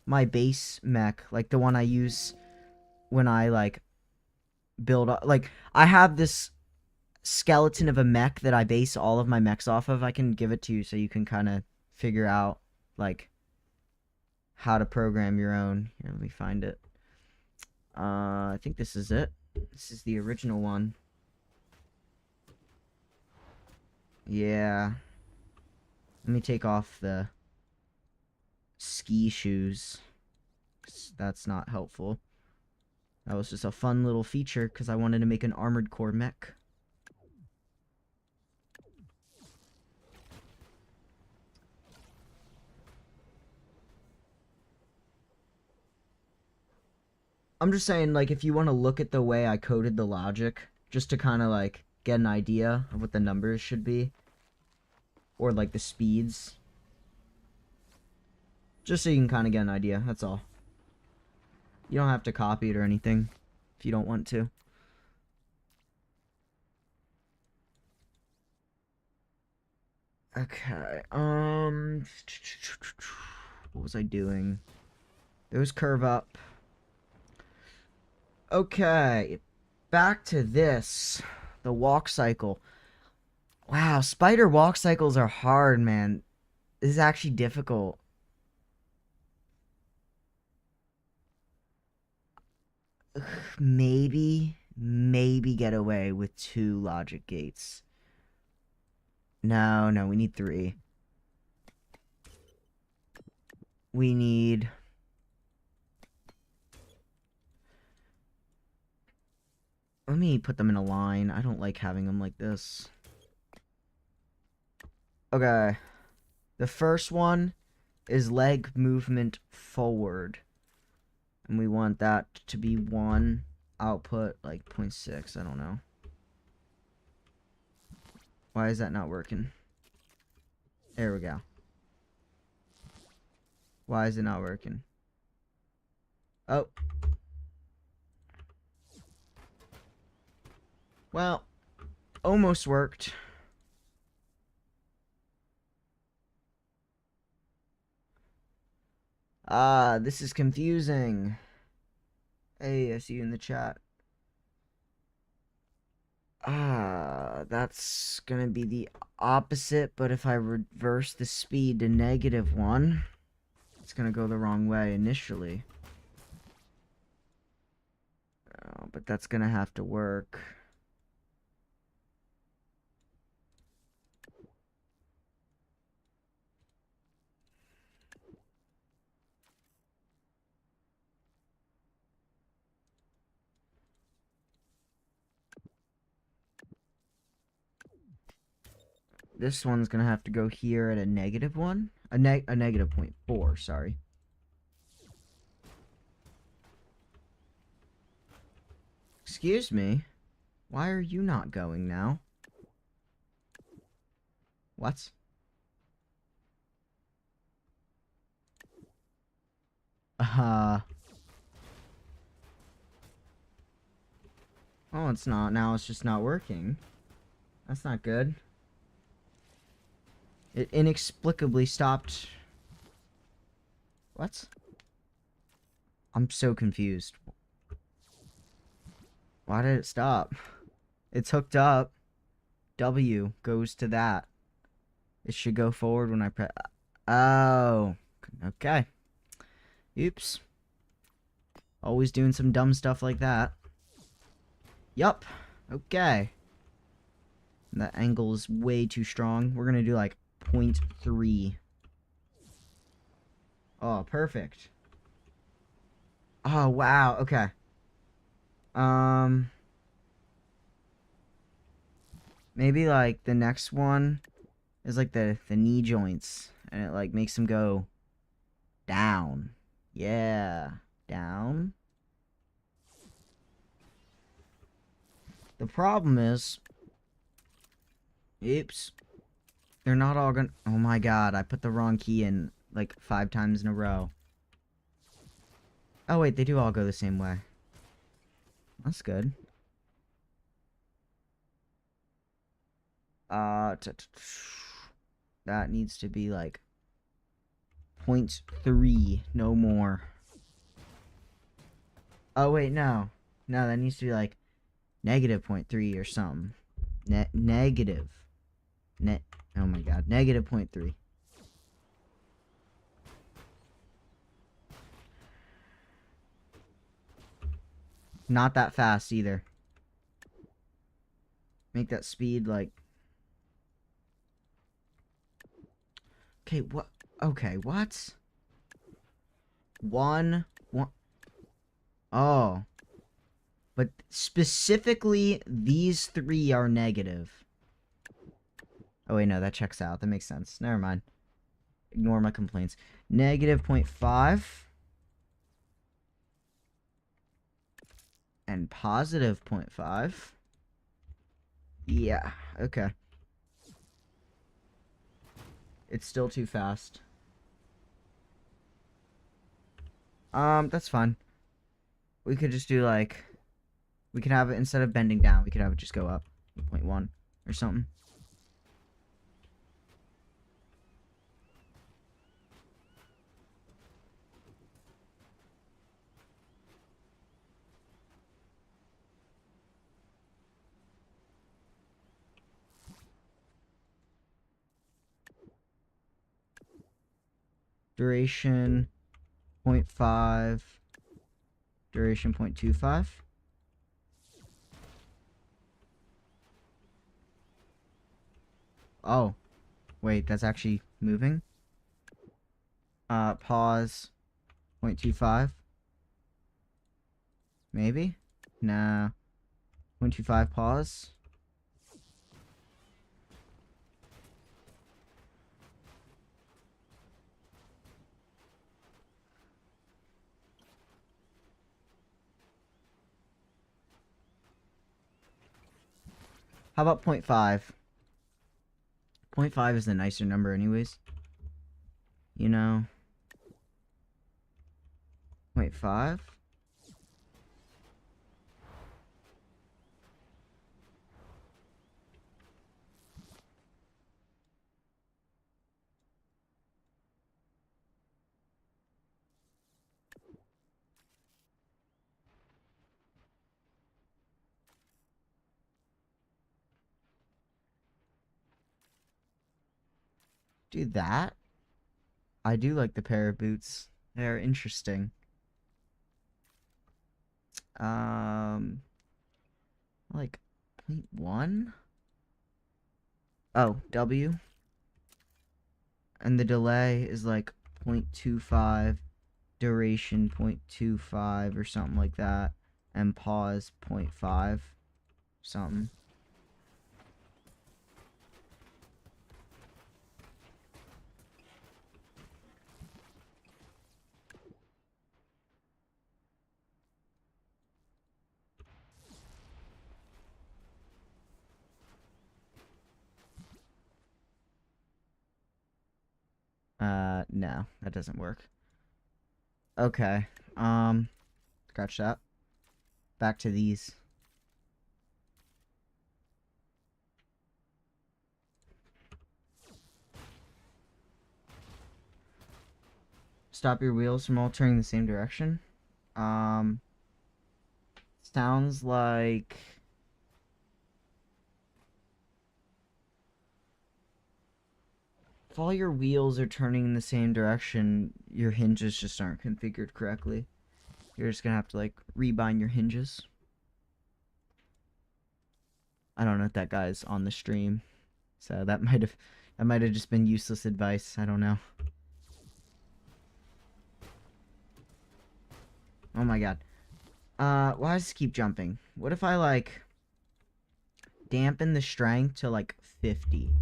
my base mech, like the one I use when I like build up. Like, I have this skeleton of a mech that I base all of my mechs off of. I can give it to you so you can kind of figure out like how to program your own. Here, let me find it. I think this is it. This is the original one. Yeah. Let me take off the ski shoes. That's not helpful. That was just a fun little feature because I wanted to make an armored core mech. I'm just saying, like, if you want to look at the way I coded the logic, just to kind of, like, get an idea of what the numbers should be, or, like, the speeds, just so you can kind of get an idea, that's all. You don't have to copy it or anything, if you don't want to. Okay, what was I doing? Those curve up. Okay, back to this. The walk cycle. Wow, spider walk cycles are hard, man. This is actually difficult. Maybe get away with 2 logic gates. No, we need 3. We need... Let me put them in a line. I don't like having them like this. Okay. The first one is leg movement forward. And we want that to be 1. Output, like, 0.6. I don't know. Why is that not working? There we go. Why is it not working? Oh. Well, almost worked. This is confusing. Hey, I see you in the chat. That's gonna be the opposite, but if I reverse the speed to -1, it's gonna go the wrong way initially. Oh, but that's gonna have to work. This one's gonna have to go here at a -1. A negative 0.4, sorry. Excuse me? Why are you not going now? What? Oh, it's not. Now it's just not working. That's not good. It inexplicably stopped. What? I'm so confused. Why did it stop? It's hooked up. W goes to that. It should go forward when I press. Oh. Okay. Oops. Always doing some dumb stuff like that. Yup. Okay. That angle is way too strong. We're gonna do like 0.3. Oh, perfect. Oh, wow. Okay. Maybe like the next one is like the knee joints, and it like makes them go down. Yeah, down. The problem is, oops, they're not all gonna. Oh my god, I put the wrong key in like 5 times in a row. Oh wait, they do all go the same way. That's good. That needs to be like 0.3, no more. Oh wait, no. No, that needs to be like negative 0.3 or something. Negative. Oh my god, negative 0.3. Not that fast either. Make that speed like. Okay, what? Okay, what? One. Oh. But specifically, these 3 are negative. Oh wait, no, that checks out. That makes sense. Never mind. Ignore my complaints. Negative 0.5. And positive 0.5. Yeah, okay. It's still too fast. That's fine. We could just do like... We could have it, instead of bending down, we could have it just go up. 0.1 or something. Duration 0.5. Duration 0.25. Oh, wait, that's actually moving. Pause 0.25. Maybe? Nah. 0.25 pause. How about 0.5? 0.5 is the nicer number anyways. You know? 0.5? Do that? I do like the pair of boots. They're interesting. Like 0.1? Oh, W. And the delay is like 0.25, duration 0.25 or something like that, and pause 0.5, something. No, that doesn't work. Okay, scratch that. Back to these. stop your wheels from all turning the same direction. Sounds like... if all your wheels are turning in the same direction, your hinges just aren't configured correctly. You're just gonna have to, like, rebind your hinges. I don't know if that guy's on the stream, so that might have just been useless advice. I don't know. Oh my god. Why does this keep jumping? What if I, like, dampen the strength to, like, 50?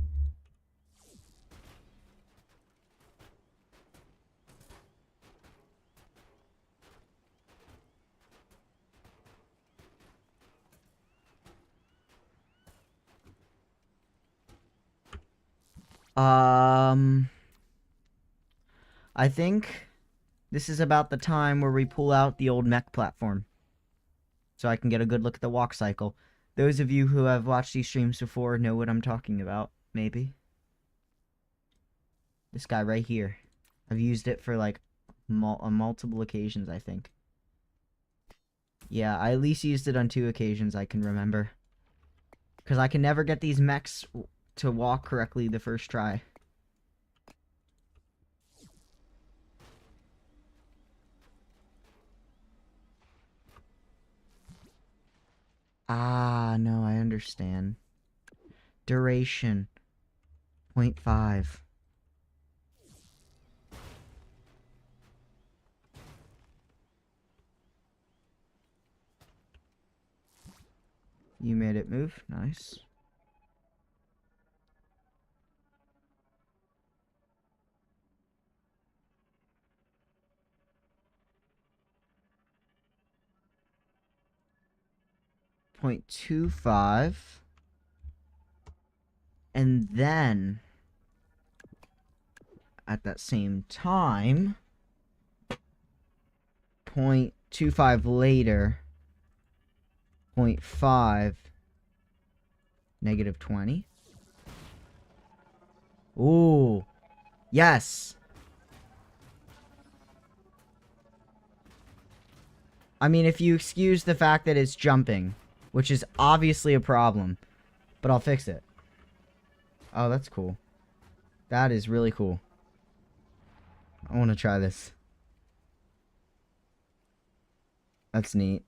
I think this is about the time where we pull out the old mech platform, so I can get a good look at the walk cycle. Those of you who have watched these streams before know what I'm talking about, maybe. This guy right here. I've used it for, like, on multiple occasions, I think. Yeah, I at least used it on 2 occasions I can remember. Because I can never get these mechs to walk correctly the first try. Ah, no, I understand. Duration. 0.5. You made it move. Nice. .25. And then, at that same time, 0.25 later, 0.5, -20. Ooh, yes. I mean, if you excuse the fact that it's jumping, which is obviously a problem, but I'll fix it. Oh, that's cool. That is really cool. I want to try this. That's neat.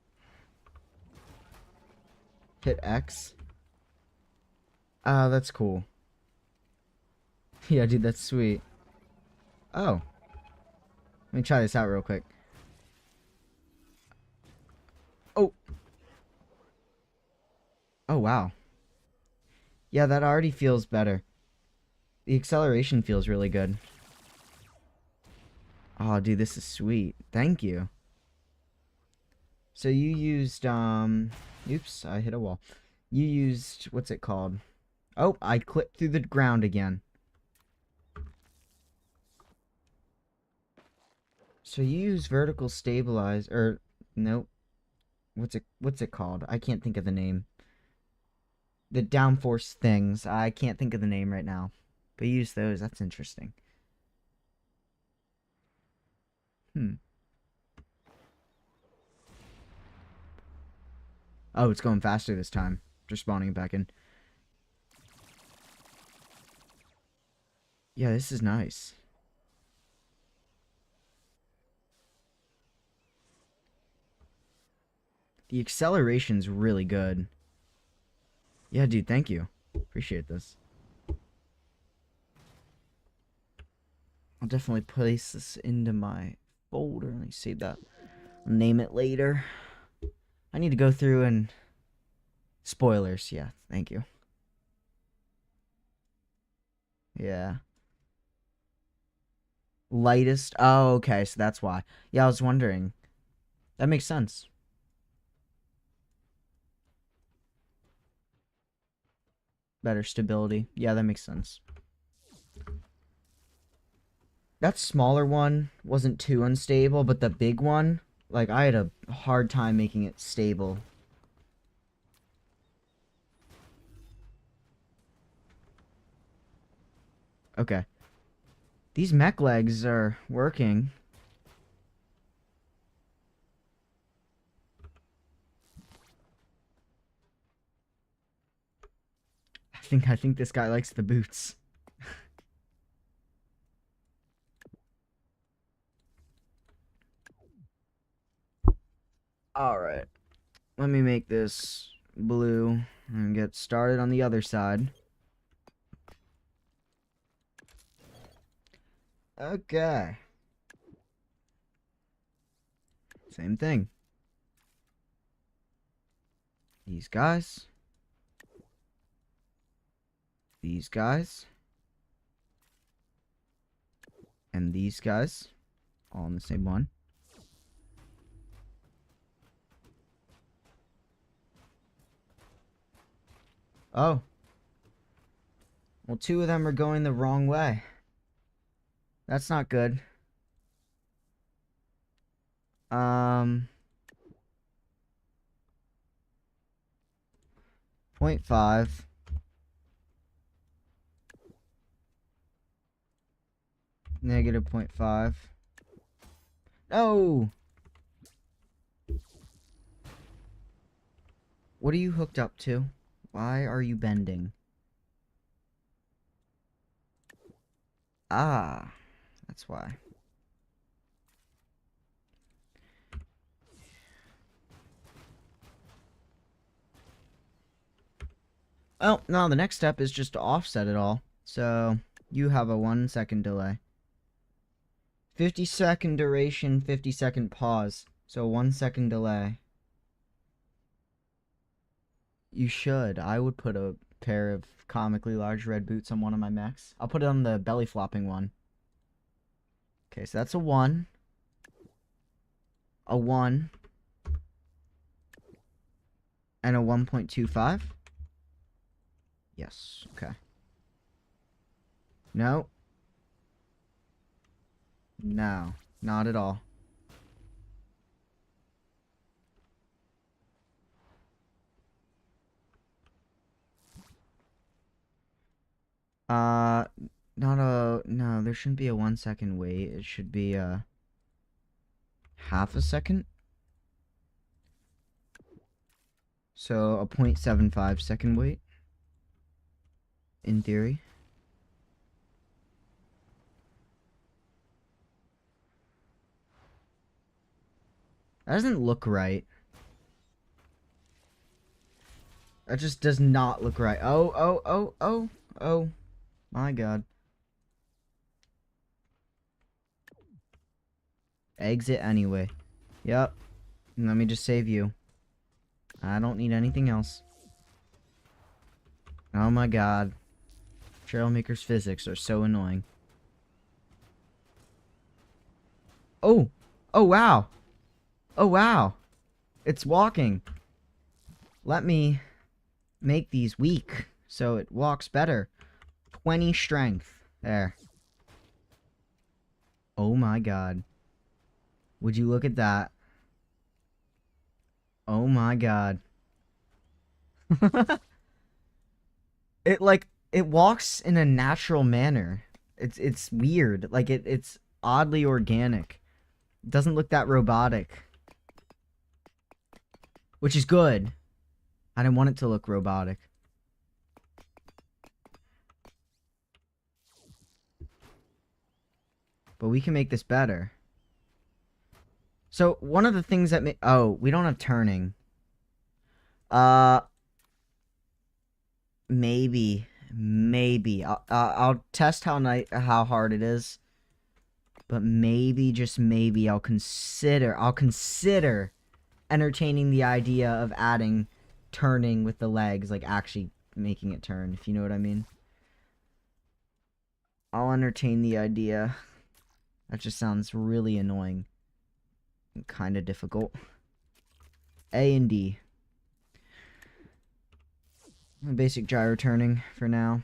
Hit X. Oh, that's cool. Yeah, dude, that's sweet. Oh. Let me try this out real quick. Oh. Oh, wow. Yeah, that already feels better. The acceleration feels really good. Oh, dude, this is sweet. Thank you. So you used, oops, I hit a wall. You used, what's it called? Oh, I clipped through the ground again. So you use vertical stabilize, or, nope. What's it called? I can't think of the name. The downforce things. I can't think of the name right now. But you use those, that's interesting. Oh, it's going faster this time. Just spawning back in. Yeah, this is nice. The acceleration's really good. Yeah, dude, thank you. Appreciate this. I'll definitely place this into my folder. Let me save that. I'll name it later. I need to go through and... spoilers, yeah, thank you. Yeah. Lightest? Oh, okay, so that's why. Yeah, I was wondering. That makes sense. Better stability. Yeah, that makes sense. That smaller one wasn't too unstable, but the big one, like, I had a hard time making it stable. Okay. These mech legs are working. I think this guy likes the boots. Alright. Let me make this blue and get started on the other side. Okay. Same thing. These guys. These guys. And these guys. All in the same one. Oh. Well, two of them are going the wrong way. That's not good. 0.5. Negative 0.5. No! What are you hooked up to? Why are you bending? Ah, that's why. Well, now the next step is just to offset it all. So, you have a 1 second delay. 50-second duration, 50-second pause. So, 1 second delay. You should. I would put a pair of comically large red boots on one of my mechs. I'll put it on the belly flopping one. Okay, so that's a 1. A 1. And a 1.25. Yes, okay. No. No, not at all. Not a... No, there shouldn't be a 1 second wait. It should be a... half a second? So, a 0.75 second wait. In theory. That doesn't look right. That just does not look right. Oh. My god. Exit anyway. Yep. Let me just save you. I don't need anything else. Oh my god. Trailmakers physics are so annoying. Oh! Oh wow! Oh wow! It's walking. Let me make these weak so it walks better. 20 strength. There. Oh my god. Would you look at that? Oh my god. It walks in a natural manner. It's weird. Like it's oddly organic. It doesn't look that robotic. Which is good. I didn't want it to look robotic. But we can make this better. So, one of the things that oh, we don't have turning. Maybe. I'll test how hard it is. But maybe, just maybe, I'll consider entertaining the idea of adding turning with the legs, like actually making it turn, if you know what I mean. I'll entertain the idea. That just sounds really annoying. And kind of difficult. A and D. Basic gyro turning for now.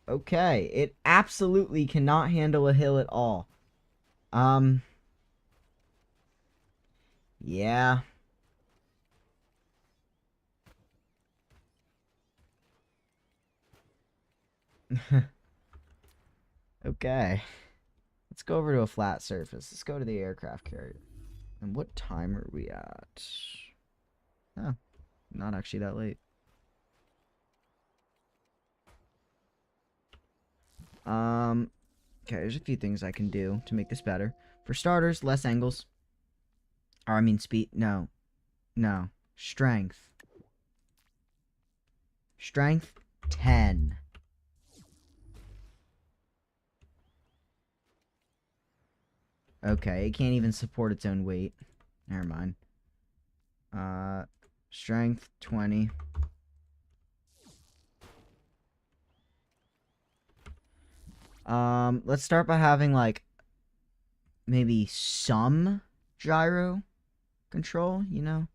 Okay, it absolutely cannot handle a hill at all. Yeah. Okay. Let's go over to a flat surface. Let's go to the aircraft carrier. And what time are we at? Oh, not actually that late. Okay, there's a few things I can do to make this better. For starters, less angles. Or, I mean, speed. No. No. Strength. Strength 10. Okay, it can't even support its own weight. Never mind. Strength 20. Let's start by having, like, maybe some gyro control, you know?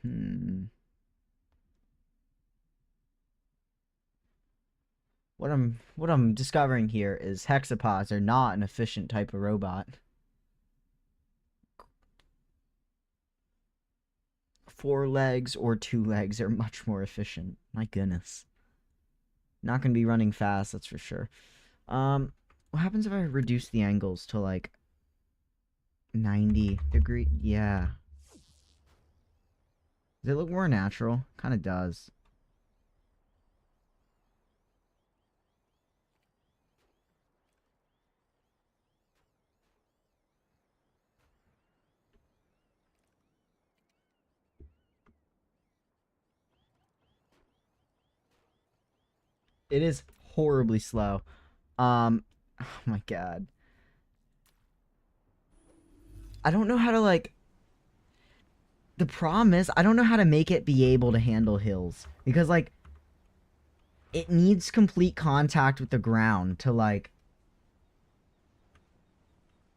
Hmm. What I'm discovering here is hexapods are not an efficient type of robot. 4 legs or 2 legs are much more efficient. My goodness. Not gonna be running fast, that's for sure. What happens if I reduce the angles to like 90-degree? Yeah. Does it look more natural? Kind of does. It is horribly slow. Oh my god. I don't know how to like. The problem is, I don't know how to make it be able to handle hills because like it needs complete contact with the ground to like.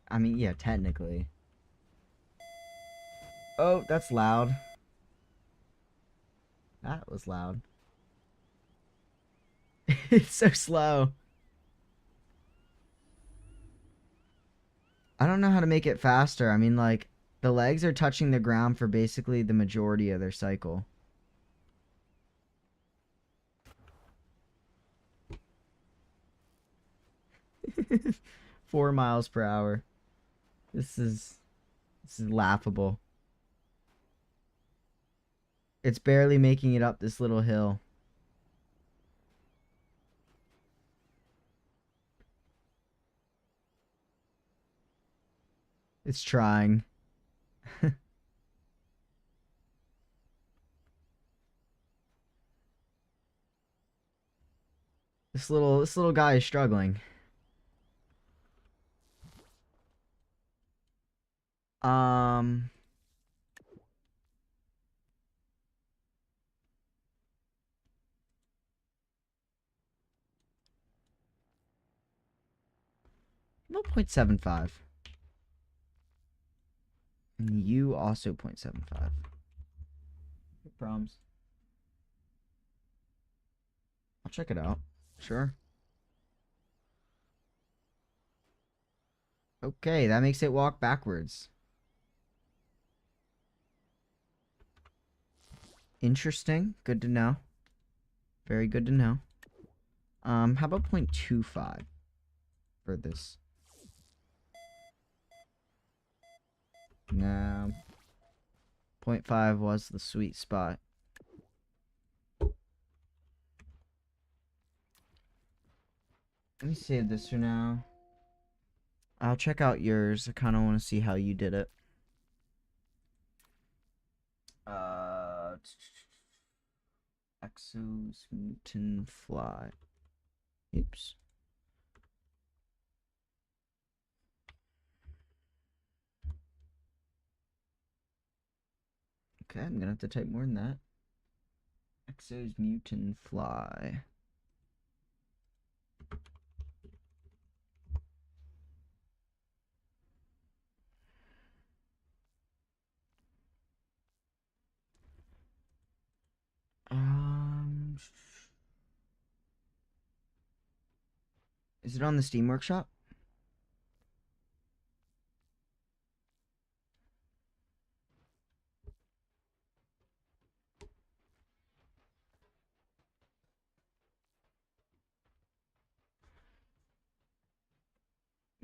I mean, yeah, technically. Oh, that's loud. That was loud. It's so slow. I don't know how to make it faster. I mean, like, the legs are touching the ground for basically the majority of their cycle. Four miles per hour. This is this is laughable. It's barely making it up this little hill. It's trying. This little guy is struggling. Um, 0.75. And you also 0.75. No problems. I'll check it out. Sure. Okay, that makes it walk backwards. Interesting. Good to know. Very good to know. How about 0.25 for this? No. 0.5 was the sweet spot. Let me save this for now. I'll check out yours. I kind of want to see how you did it. Exos mutant fly. Oops. Okay, I'm gonna have to type more than that. Exos mutant fly. Is it on the Steam Workshop?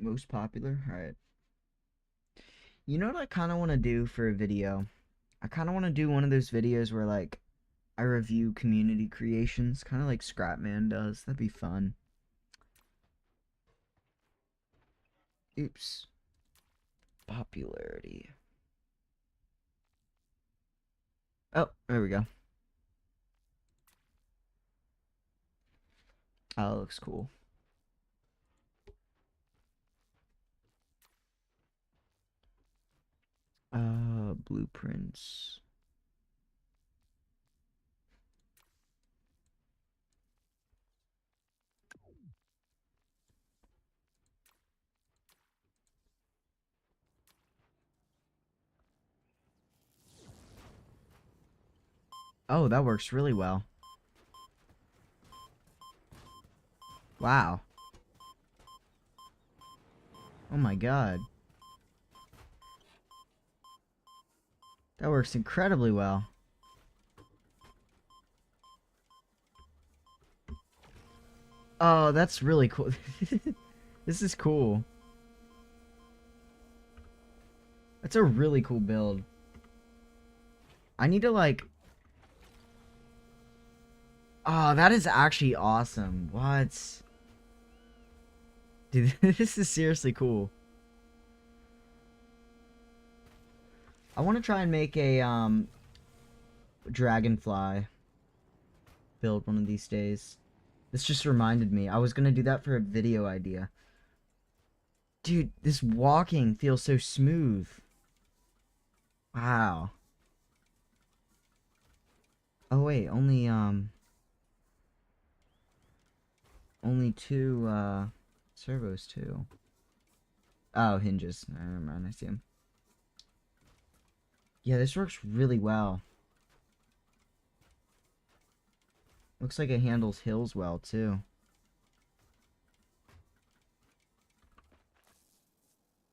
Most popular? Alright. You know what I kind of want to do for a video? I kind of want to do one of those videos where, like, I review community creations, kind of like Scrapman does. That'd be fun. Oops. Popularity. Oh, there we go. Oh, that looks cool. Blueprints. Oh, that works really well. Wow. Oh my god. That works incredibly well. Oh, that's really cool. This is cool. That's a really cool build. I need to, like... Oh, that is actually awesome. What? Dude, this is seriously cool. I want to try and make a, dragonfly build one of these days. This just reminded me. I was gonna do that for a video idea. Dude, this walking feels so smooth. Wow. Oh wait, only two, servos too. Oh, hinges. Never mind, I see them. Yeah, this works really well. Looks like it handles hills well too.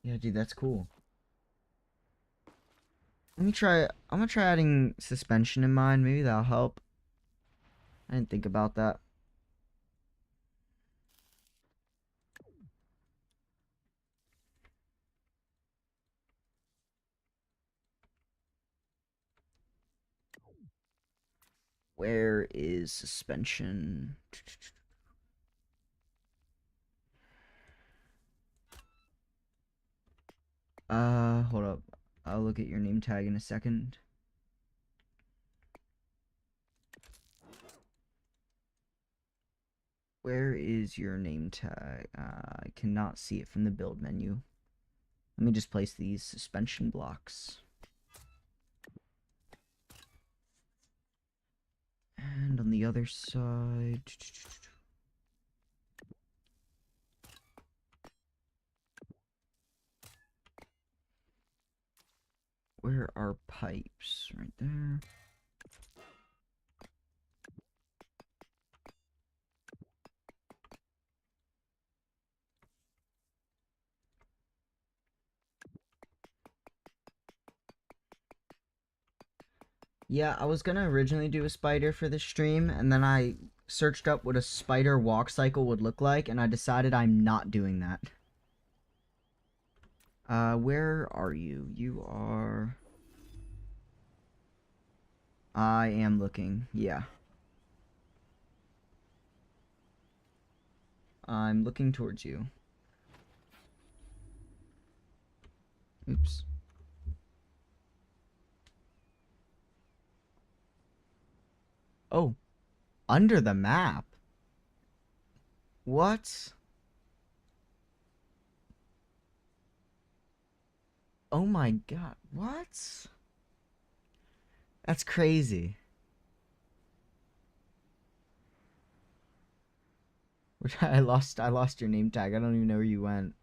Yeah, dude, that's cool. I'm gonna try adding suspension in mine. Maybe that'll help. I didn't think about that. Where is suspension? Hold up. I'll look at your name tag in a second. Where is your name tag? I cannot see it from the build menu. Let me just place these suspension blocks. And on the other side... Where are pipes? Right there. Yeah, I was gonna originally do a spider for this stream, and then I searched up what a spider walk cycle would look like, and I decided I'm not doing that. Where are you? You are... I am looking, yeah. I'm looking towards you. Oops. Oh, under the map? What? Oh my god, what? That's crazy. I lost your name tag. I don't even know where you went.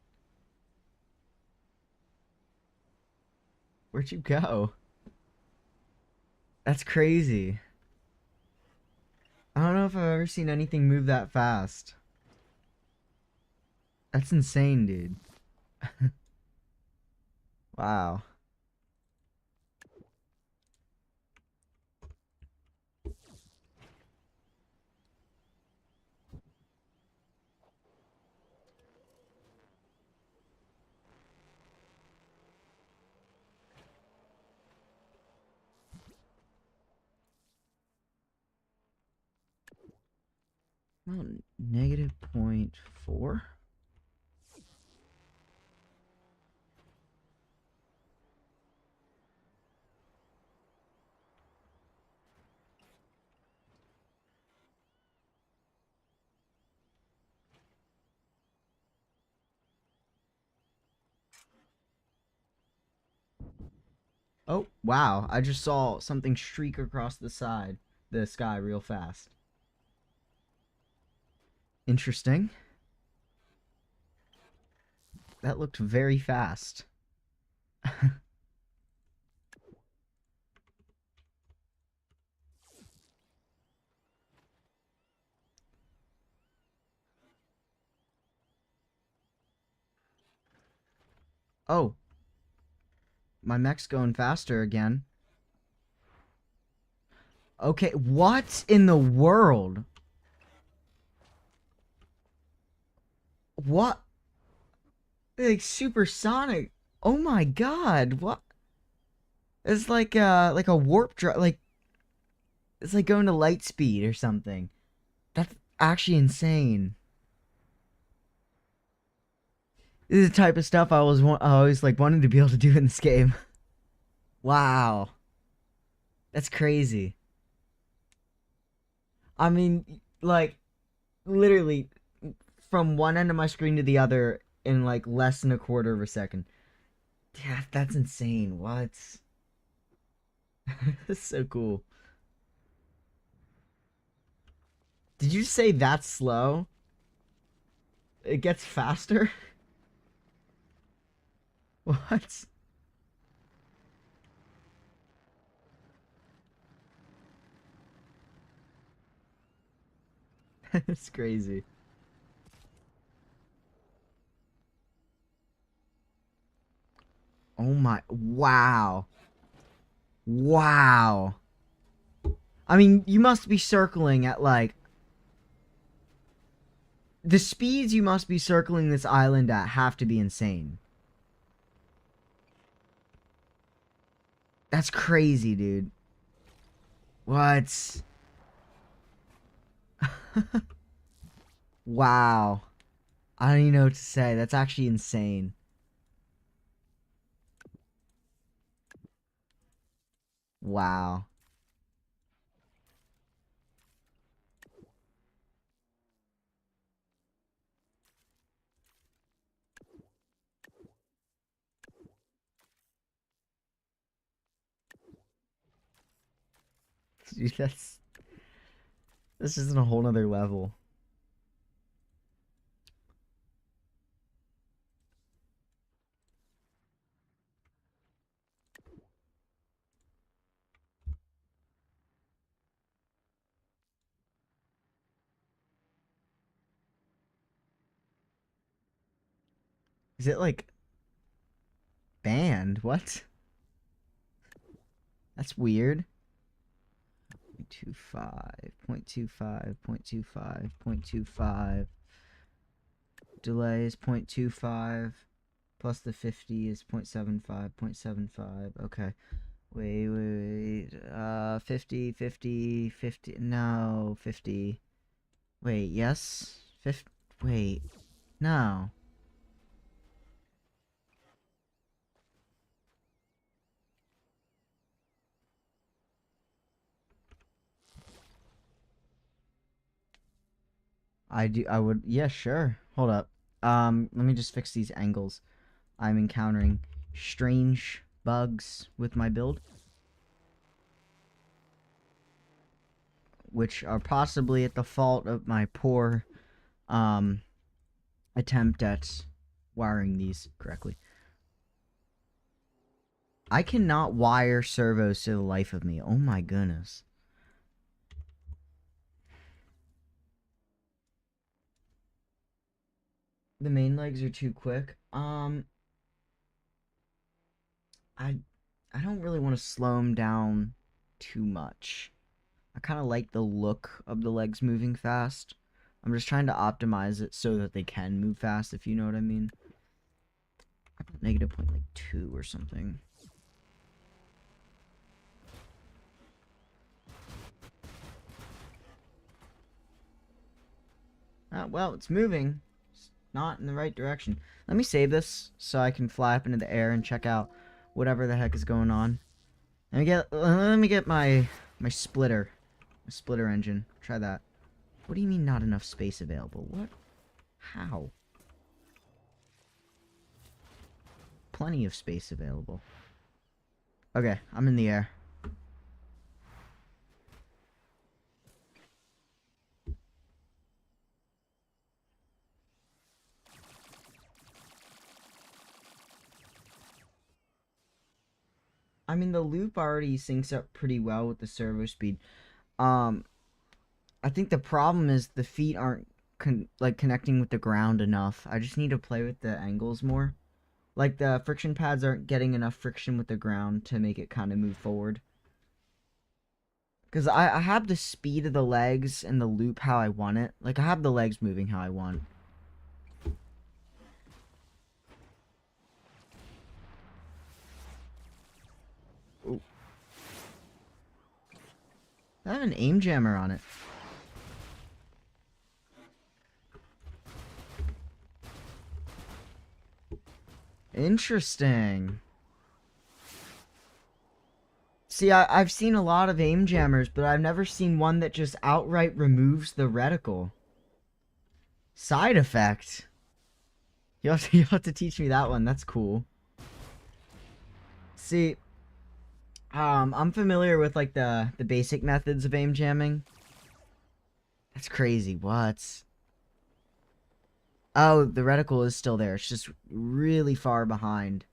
Where'd you go? That's crazy. I don't know if I've ever seen anything move that fast. That's insane, dude. Wow. Well, negative 0.4. Oh, wow. I just saw something streak across the sky real fast. Interesting. That looked very fast. Oh, my mech's going faster again. Okay, what in the world? What? Like supersonic. Oh my god, what? It's like a warp drive, like it's like going to light speed or something. That's actually insane. This is the type of stuff I always like wanted to be able to do in this game. Wow. That's crazy. I mean, like literally from one end of my screen to the other in like less than a quarter of a second. Yeah, that's insane. What? That's so cool. Did you say that's slow? It gets faster? What? That's crazy. Oh my. Wow. Wow. I mean, you must be circling at like. The speeds you must be circling this island at have to be insane. That's crazy, dude. What? Wow. I don't even know what to say. That's actually insane. Wow. Dude, that's just in a whole nother level. Is it like banned? What? That's weird. 0.25, 0.25, 0.25, 0.25. Delay is 0.25. Plus the 50 is 0.75, 0.75. Okay. Wait. 50, 50, 50. No, 50. Wait, yes? 50. Wait. No. I would, yeah, sure. Hold up. Let me just fix these angles. I'm encountering strange bugs with my build, which are possibly at the fault of my poor, um, attempt at wiring these correctly. I cannot wire servos to the life of me. Oh my goodness. The main legs are too quick. I I don't really want to slow them down too much. I kind of like the look of the legs moving fast. I'm just trying to optimize it so that they can move fast, if you know what I mean. Negative point like 2 or something. Well, it's moving. It's not in the right direction. Let me save this so I can fly up into the air and check out whatever the heck is going on. Let me get my splitter. My splitter engine. Try that. What do you mean not enough space available? What? How? Plenty of space available. Okay, I'm in the air. I mean, the loop already syncs up pretty well with the servo speed. Um, I think the problem is the feet aren't connecting with the ground enough. I just need to play with the angles more. Like, the friction pads aren't getting enough friction with the ground to make it kind of move forward. Because I have the speed of the legs and the loop how I want it. Like, I have the legs moving how I want. Ooh. I have an aim jammer on it. Interesting. See, I've seen a lot of aim jammers, but I've never seen one that just outright removes the reticle. Side effect? You have to teach me that one. That's cool. See, I'm familiar with like the basic methods of aim jamming. That's crazy. What? Oh, the reticle is still there. It's just really far behind.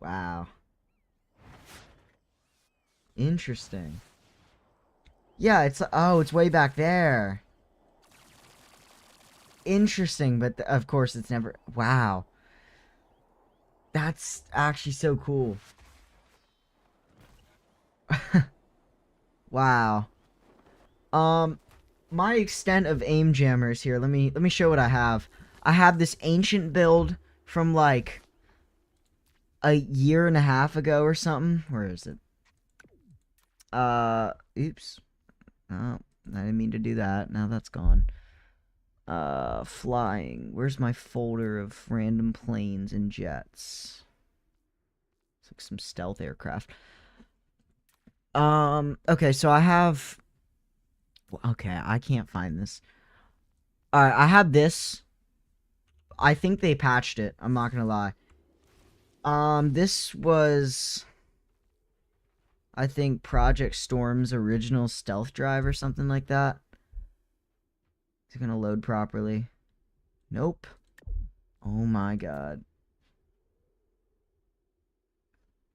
Wow. Interesting. Yeah, it's way back there. Interesting, but of course it's never... Wow. That's actually so cool. Wow. My extent of aim jammers here. Let me show what I have. I have this ancient build from like a year and a half ago or something. Where is it? Oops. Oh, I didn't mean to do that. Now that's gone. Flying. Where's my folder of random planes and jets? It's like some stealth aircraft. Okay, so I have... Okay, I can't find this. Alright, I have this. I think they patched it. I'm not gonna lie. This was... I think Project Storm's original stealth drive or something like that. Is it gonna load properly? Nope. Oh my god.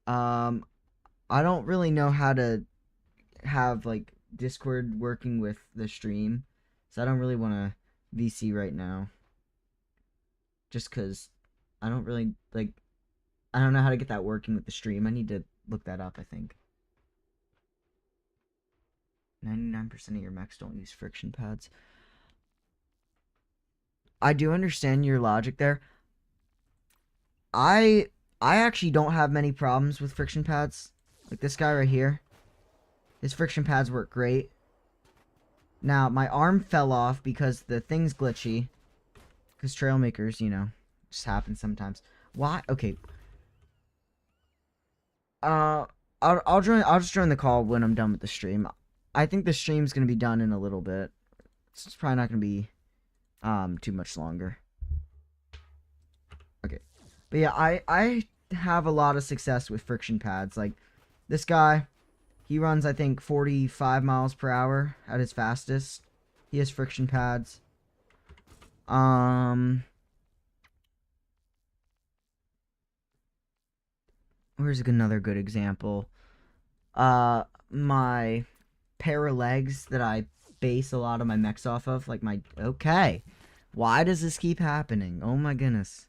I don't really know how to have like Discord working with the stream, so I don't really want to VC right now. Just cause I don't really like. I don't know how to get that working with the stream. I need to look that up. I think 99% of your mechs don't use friction pads. I do understand your logic there. I actually don't have many problems with friction pads. Like this guy right here. His friction pads work great. Now, my arm fell off because the thing's glitchy. Because Trailmakers, you know, just happen sometimes. Why? Okay. I'll just join the call when I'm done with the stream. I think the stream's gonna be done in a little bit. It's probably not gonna be too much longer. Okay. But yeah, I have a lot of success with friction pads. Like this guy, he runs I think 45 miles per hour at his fastest. He has friction pads. Where's another good example? My pair of legs that I base a lot of my mechs off of, like my... Okay. Why does this keep happening? Oh my goodness.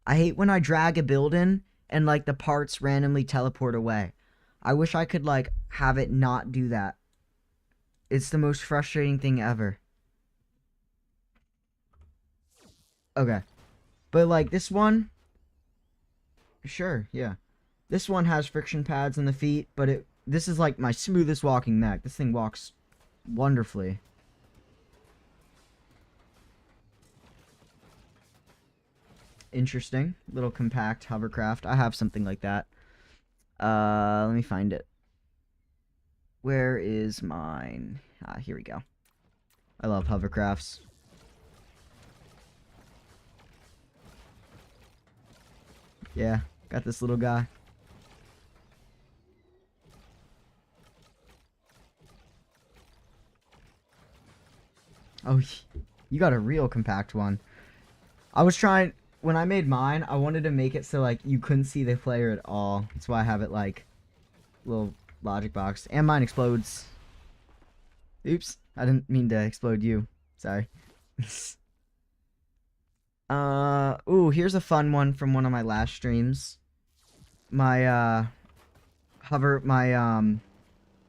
I hate when I drag a building and, like, the parts randomly teleport away. I wish I could, like, have it not do that. It's the most frustrating thing ever. Okay. But, like, this one... Sure, yeah. This one has friction pads in the feet, but this is, like, my smoothest walking mech. This thing walks wonderfully. interesting. Little compact hovercraft. I have something like that. Let me find it. Where is mine? Ah, here we go. I love hovercrafts. Yeah, got this little guy. Oh, you got a real compact one. I was trying, when I made mine, I wanted to make it so, like, you couldn't see the player at all. That's why I have it, like, little logic box. And mine explodes. Oops, I didn't mean to explode you. Sorry. Ooh, here's a fun one from one of my last streams. My,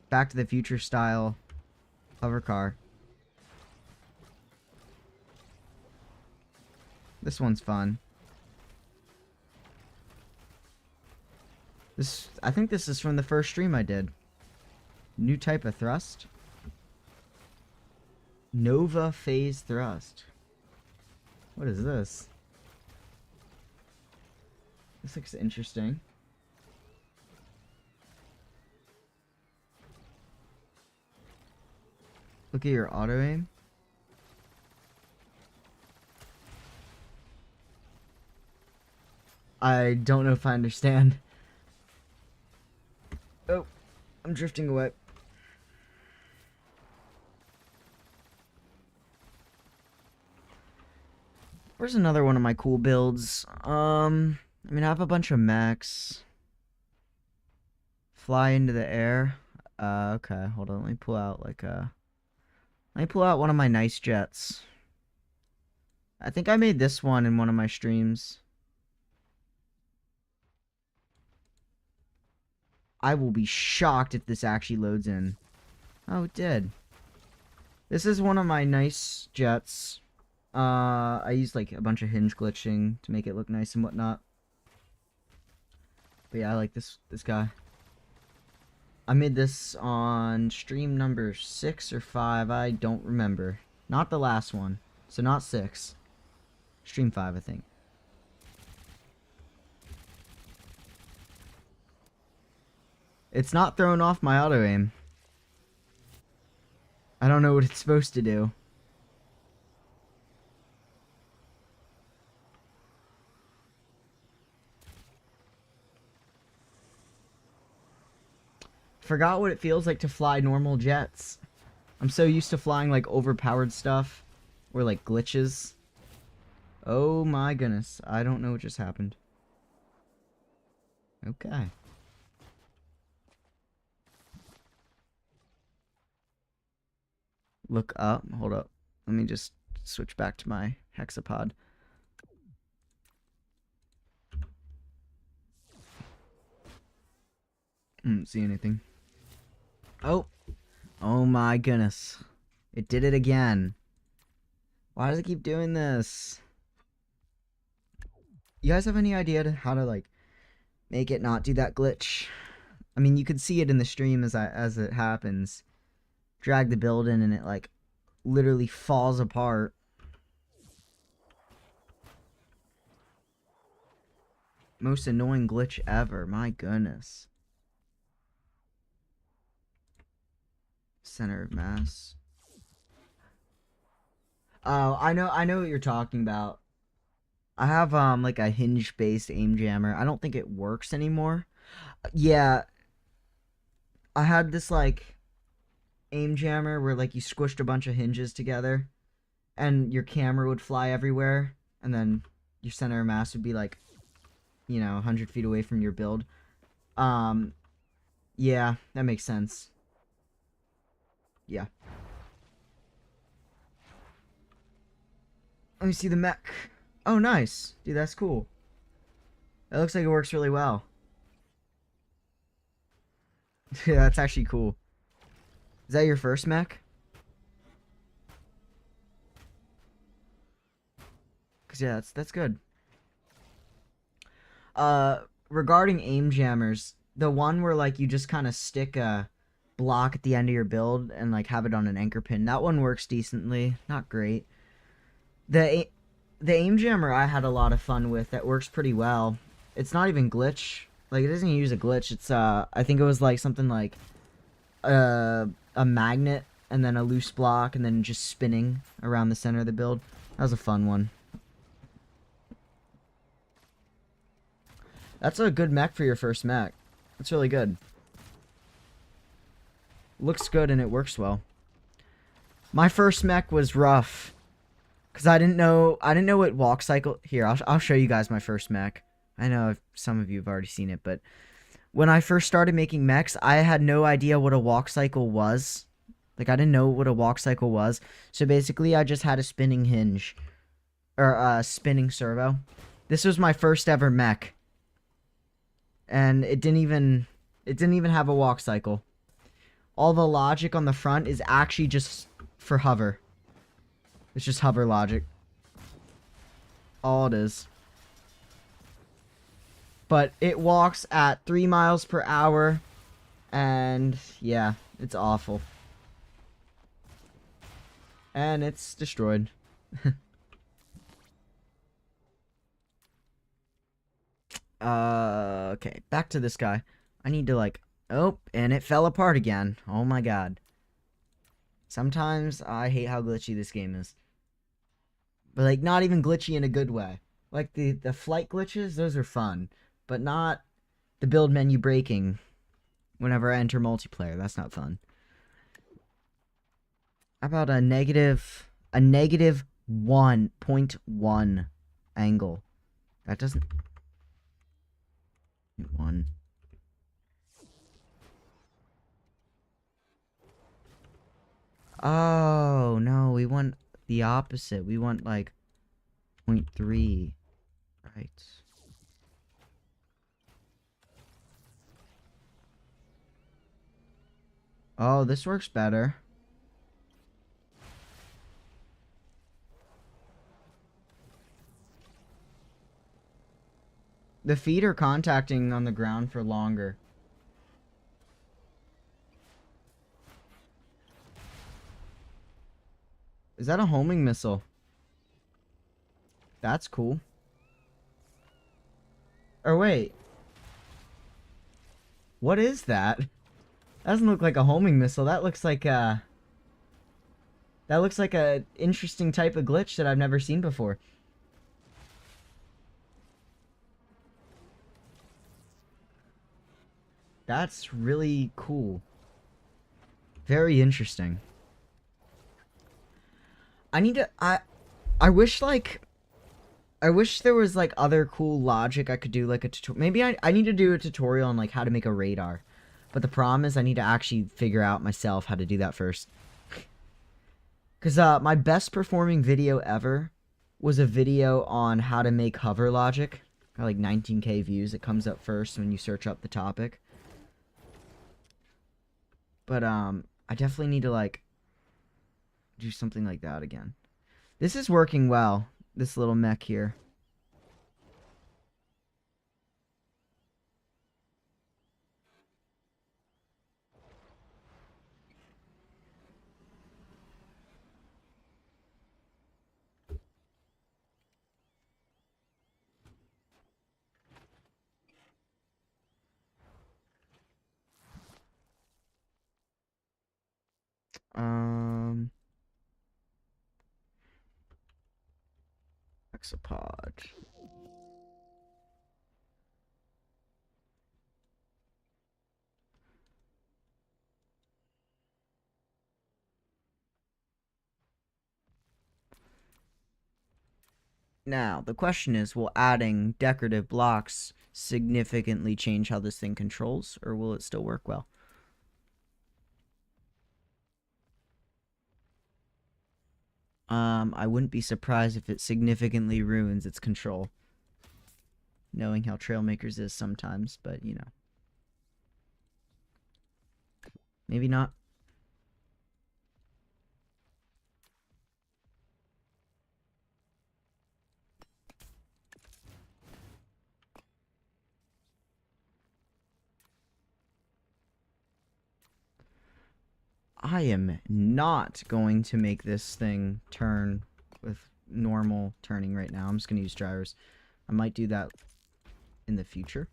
Back to the Future style hover car. This one's fun. I think this is from the first stream I did. New type of thrust. Nova phase thrust. What is this? This looks interesting. Look at your auto aim. I don't know if I understand. Oh, I'm drifting away. Where's another one of my cool builds? I mean, I have a bunch of mechs. Fly into the air. Okay, hold on. Let me pull out one of my nice jets. I think I made this one in one of my streams. I will be shocked if this actually loads in. Oh, it did. This is one of my nice jets. I used like a bunch of hinge glitching to make it look nice and whatnot. But yeah, I like this guy. I made this on stream number 6 or 5. I don't remember. Not the last one. So not 6. Stream 5, I think. It's not throwing off my auto aim. I don't know what it's supposed to do. Forgot what it feels like to fly normal jets. I'm so used to flying like overpowered stuff or like glitches. Oh my goodness. I don't know what just happened. Okay. Look up. Hold up. Let me just switch back to my hexapod. Didn't see anything. Oh. Oh my goodness. It did it again. Why does it keep doing this? You guys have any idea to how to like make it not do that glitch? I mean, you could see it in the stream as it happens. Drag the build in and it like literally falls apart. Most annoying glitch ever. My goodness. Center of mass. Oh, I know what you're talking about. I have like a hinge based aim jammer. I don't think it works anymore. Yeah. I had this like aim jammer where like you squished a bunch of hinges together and your camera would fly everywhere and then your center of mass would be like, you know, 100 feet away from your build. Yeah, that makes sense. Yeah. Let me see the mech. Oh, nice. Dude, that's cool. It looks like it works really well. Yeah, that's actually cool. Is that your first mech? Cause yeah, that's good. Regarding aim jammers, the one where like you just kind of stick a block at the end of your build and like have it on an anchor pin, that one works decently. Not great. The the aim jammer I had a lot of fun with. That works pretty well. It's not even glitch. Like, it doesn't even use a glitch. It's I think it was like something like a magnet and then a loose block and then just spinning around the center of the build. That was a fun one. That's a good mech for your first mech. That's really good. Looks good and it works well. My first mech was rough. Cause I didn't know what walk cycle. Here, I'll show you guys my first mech. I know some of you have already seen it, but when I first started making mechs, I had no idea what a walk cycle was. Like, I didn't know what a walk cycle was. So basically, I just had a spinning hinge. Or a spinning servo. This was my first ever mech. And it didn't even have a walk cycle. All the logic on the front is actually just for hover. It's just hover logic. All it is. But it walks at 3 miles per hour. And yeah, it's awful. And it's destroyed. Okay, back to this guy. I need to like... Oh, and it fell apart again. Oh my god. Sometimes I hate how glitchy this game is. But like, not even glitchy in a good way. Like the flight glitches, those are fun. But not the build menu breaking whenever I enter multiplayer. That's not fun. How about a negative 1.1 angle? That doesn't... 1. Oh, no, we want the opposite. We want, like, 0.3. Right. Oh, this works better. The feet are contacting on the ground for longer. Is that a homing missile? That's cool. Or wait. What is that? That doesn't look like a homing missile. That looks like a interesting type of glitch that I've never seen before. That's really cool. Very interesting. I wish there was like other cool logic I could do, like a tutorial. Maybe I need to do a tutorial on like how to make a radar. But the problem is I need to actually figure out myself how to do that first. Cause my best performing video ever was a video on how to make hover logic. Got like 19K views. It comes up first when you search up the topic. But I definitely need to like do something like that again. This is working well, this little mech here. Hexapod. Now, the question is, will adding decorative blocks significantly change how this thing controls, or will it still work well? I wouldn't be surprised if it significantly ruins its control. Knowing how Trailmakers is sometimes, but, you know. Maybe not. I am not going to make this thing turn with normal turning right now. I'm just gonna use drivers. I might do that in the future.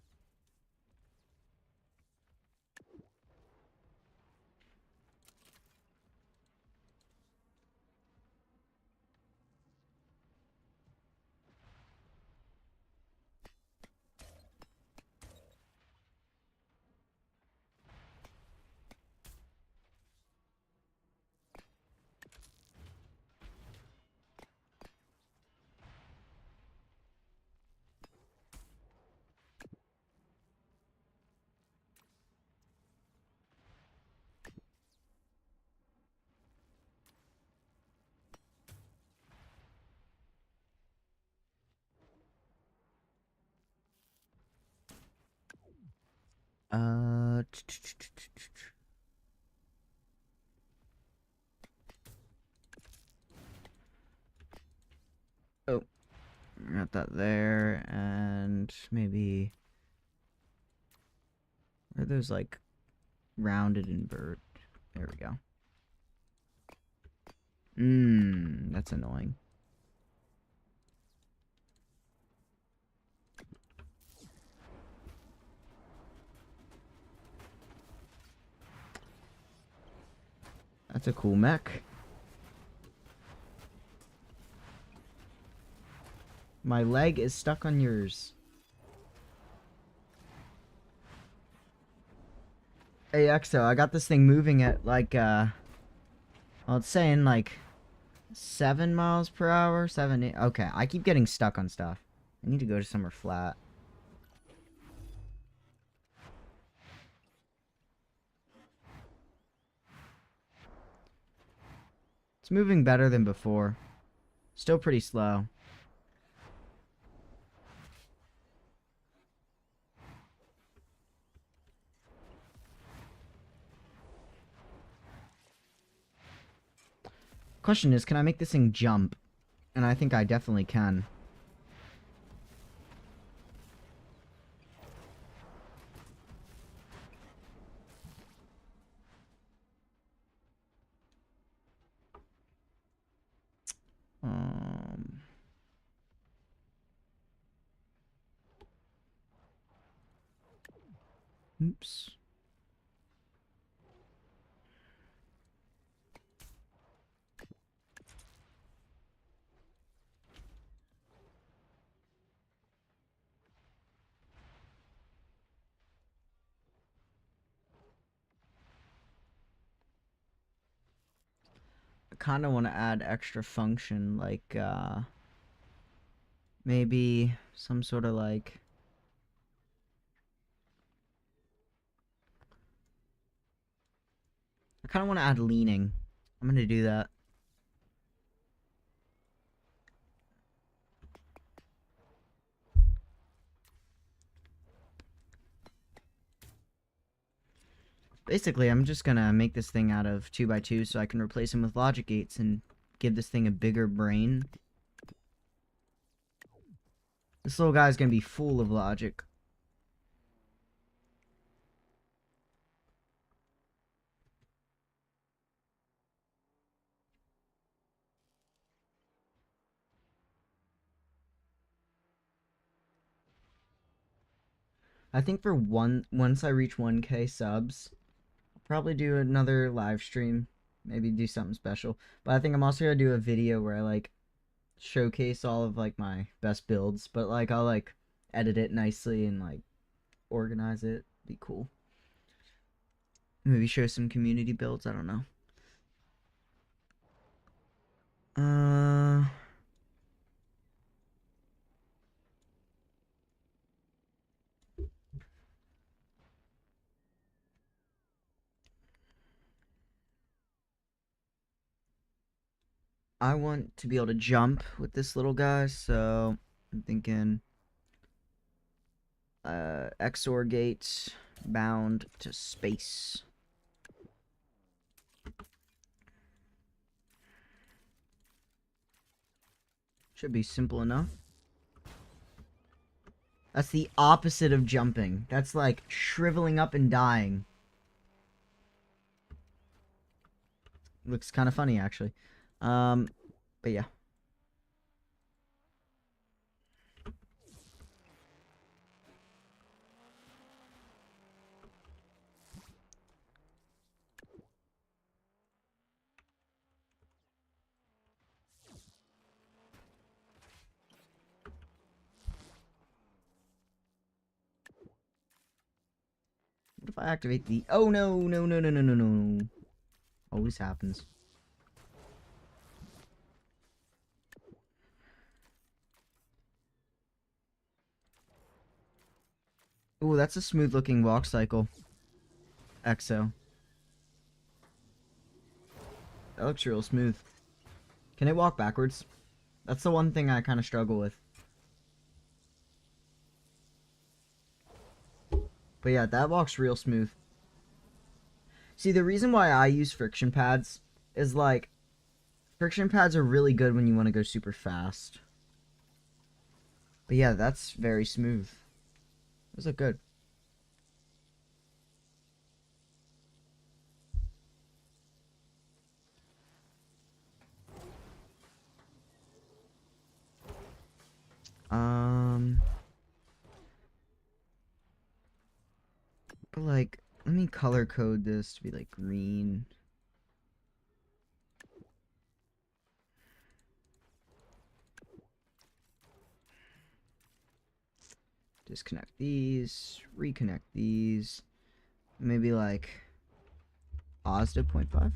Uh, oh, got that there, and maybe are those like rounded invert? There we go. That's annoying. That's a cool mech. My leg is stuck on yours. Hey, Exo, I got this thing moving at like, well, it's saying like 7 miles per hour, 7, 8. Okay, I keep getting stuck on stuff. I need to go to somewhere flat. It's moving better than before. Still pretty slow. Question is, can I make this thing jump? And I think I definitely can. Oops. I kind of want to add extra function, like, maybe some sort of, like... I kind of want to add leaning. I'm going to do that. Basically, I'm just gonna make this thing out of 2x2 so I can replace them with logic gates and give this thing a bigger brain. This little guy's gonna be full of logic. I think for once I reach 1K subs, I'll probably do another live stream. Maybe do something special. But I think I'm also gonna do a video where I like showcase all of like my best builds, but like I'll like edit it nicely and like organize it. Be cool. Maybe show some community builds, I don't know. I want to be able to jump with this little guy, so I'm thinking XOR gate bound to space. Should be simple enough. That's the opposite of jumping. That's like shriveling up and dying. Looks kind of funny, actually. But yeah. if I activate the... Oh, no, no, no, no, no, no, no. Always happens. Ooh, that's a smooth-looking walk cycle. EXO. That looks real smooth. Can it walk backwards? That's the one thing I kind of struggle with. But yeah, that walks real smooth. See, the reason why I use friction pads is like, friction pads are really good when you want to go super fast. But yeah, that's very smooth. Those look good. But like, let me color code this to be like green. Disconnect these, reconnect these. Maybe like OSDA 0.5.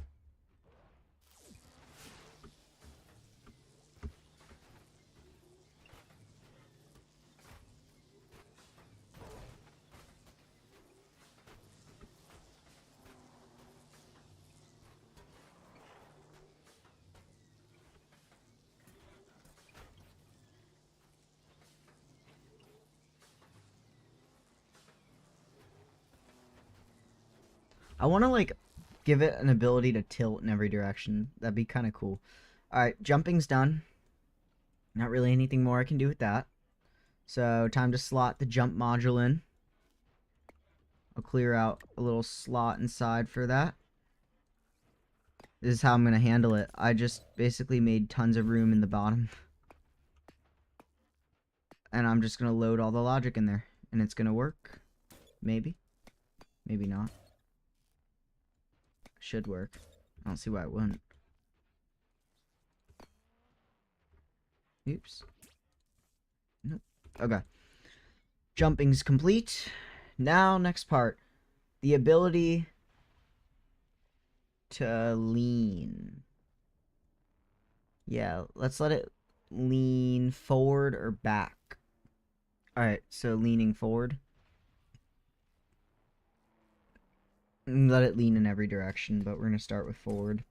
I want to like give it an ability to tilt in every direction. That'd be kind of cool. Alright, jumping's done. Not really anything more I can do with that. So time to slot the jump module in. I'll clear out a little slot inside for that. This is how I'm going to handle it. I just basically made tons of room in the bottom. And I'm just going to load all the logic in there. And it's going to work. Maybe. Maybe not. Should work. I don't see why it wouldn't. Oops. Nope. Okay. Jumping's complete. Now, next part. The ability to lean. Yeah, let's let it lean forward or back. Alright, so leaning forward. Let it lean in every direction, but we're going to start with forward.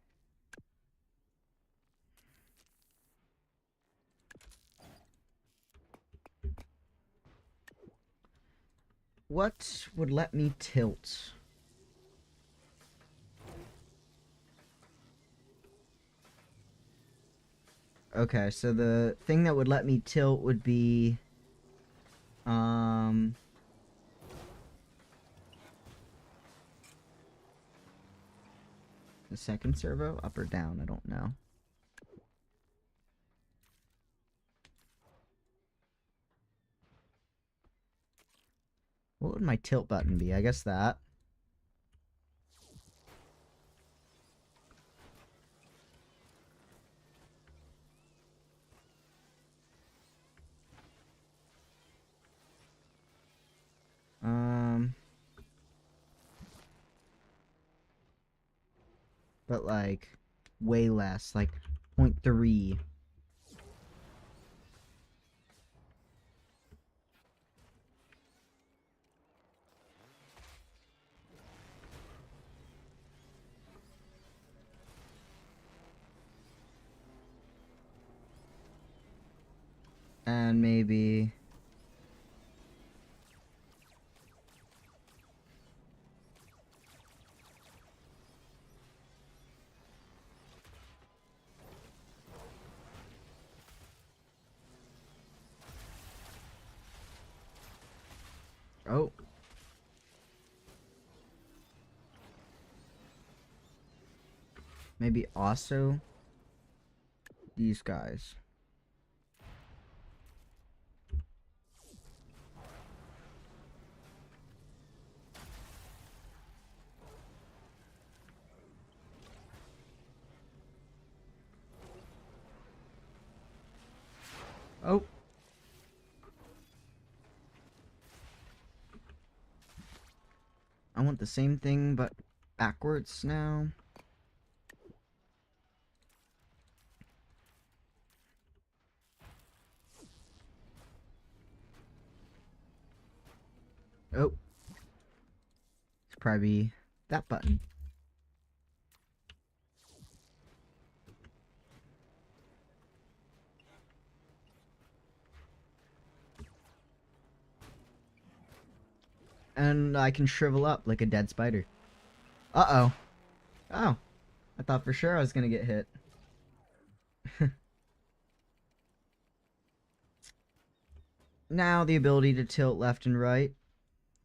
What would let me tilt? Okay, so the thing that would let me tilt would be... the second servo? Up or down? I don't know. What would my tilt button be? I guess that. But like, way less, like 0.3. And maybe... Oh. Maybe also these guys. Oh. I want the same thing, but backwards now. Oh. It's probably that button. And I can shrivel up like a dead spider. Uh-oh. Oh. I thought for sure I was gonna get hit. Now the ability to tilt left and right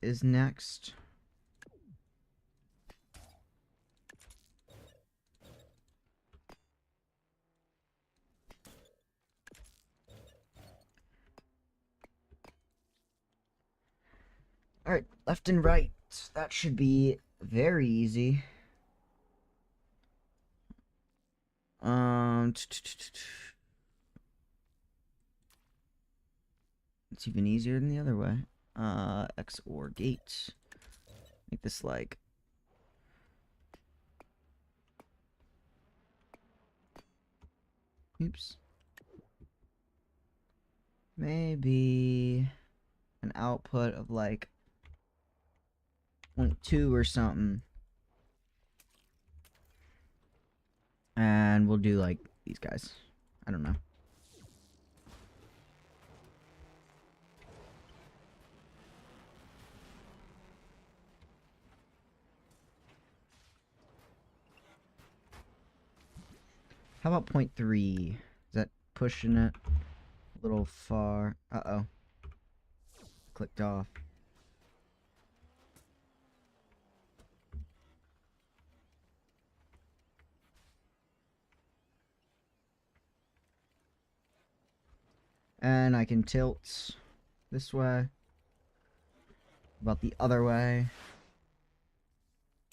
is next. Alright, left and right. That should be very easy. It's even easier than the other way. X or gate. Make this like... Oops. Maybe an output of like 0.2 or something. And we'll do like these guys. I don't know. How about 0.3? Is that pushing it a little far? Uh-oh. Clicked off. And I can tilt this way. About the other way.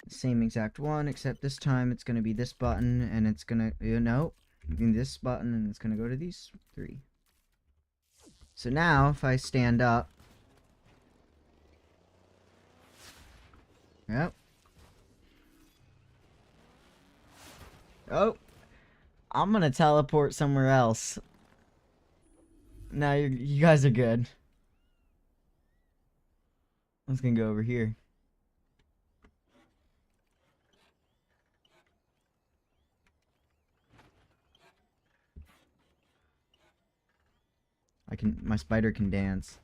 Same exact one, except this time it's going to be this button, and it's going to, no, this button, and it's going to go to these three. So now, if I stand up, yep. Oh, I'm going to teleport somewhere else. Now you guys are good. I'm just going to go over here. My spider can dance.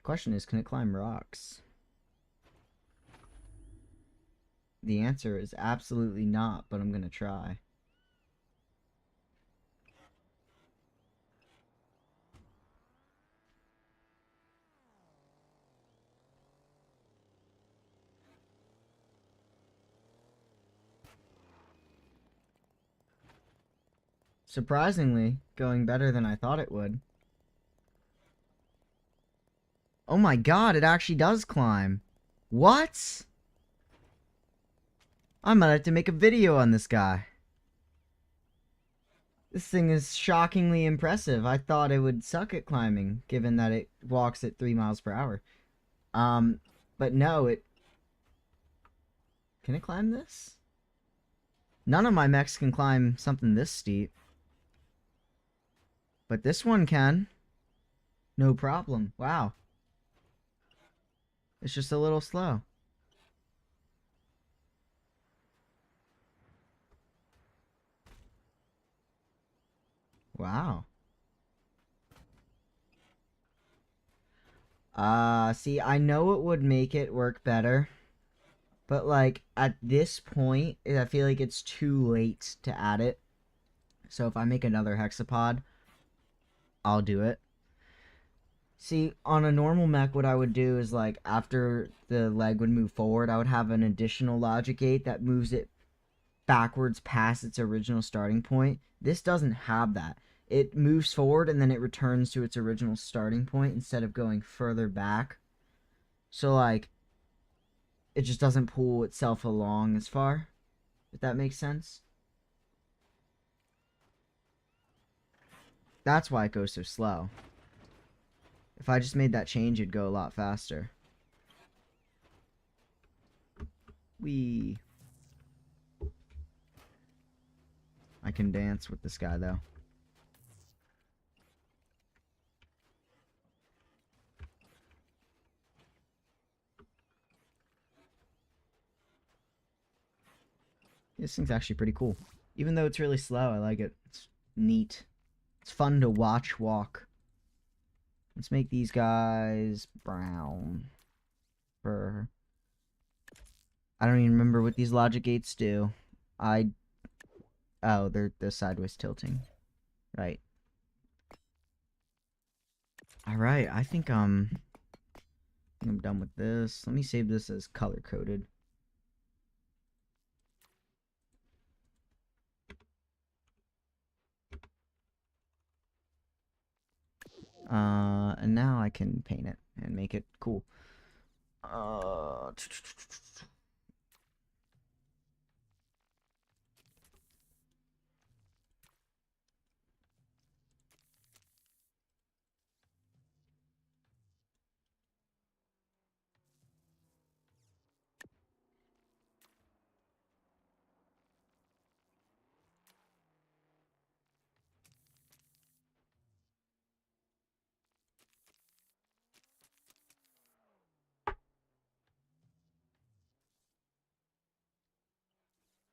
Question is, can it climb rocks? The answer is absolutely not, but I'm gonna try. Surprisingly, going better than I thought it would. Oh my god, it actually does climb. What? I might have to make a video on this guy. This thing is shockingly impressive. I thought it would suck at climbing, given that it walks at 3 miles per hour. But no, it... Can it climb this? None of my mechs can climb something this steep. But this one can. No problem. Wow. It's just a little slow. Wow. See, I know it would make it work better. But, like, at this point, I feel like it's too late to add it. So if I make another hexapod, I'll do it. See, on a normal mech, what I would do is, like, after the leg would move forward, I would have an additional logic gate that moves it backwards past its original starting point. This doesn't have that. It moves forward and then it returns to its original starting point instead of going further back. So, like, it just doesn't pull itself along as far, if that makes sense. That's why it goes so slow. If I just made that change, it'd go a lot faster. Whee. I can dance with this guy, though. This thing's actually pretty cool. Even though it's really slow, I like it. It's neat. It's fun to watch walk. Let's make these guys brown. I don't even remember what these logic gates do. Oh, they're sideways tilting. Right. Alright, I think I'm done with this. Let me save this as color coded. And now I can paint it and make it cool.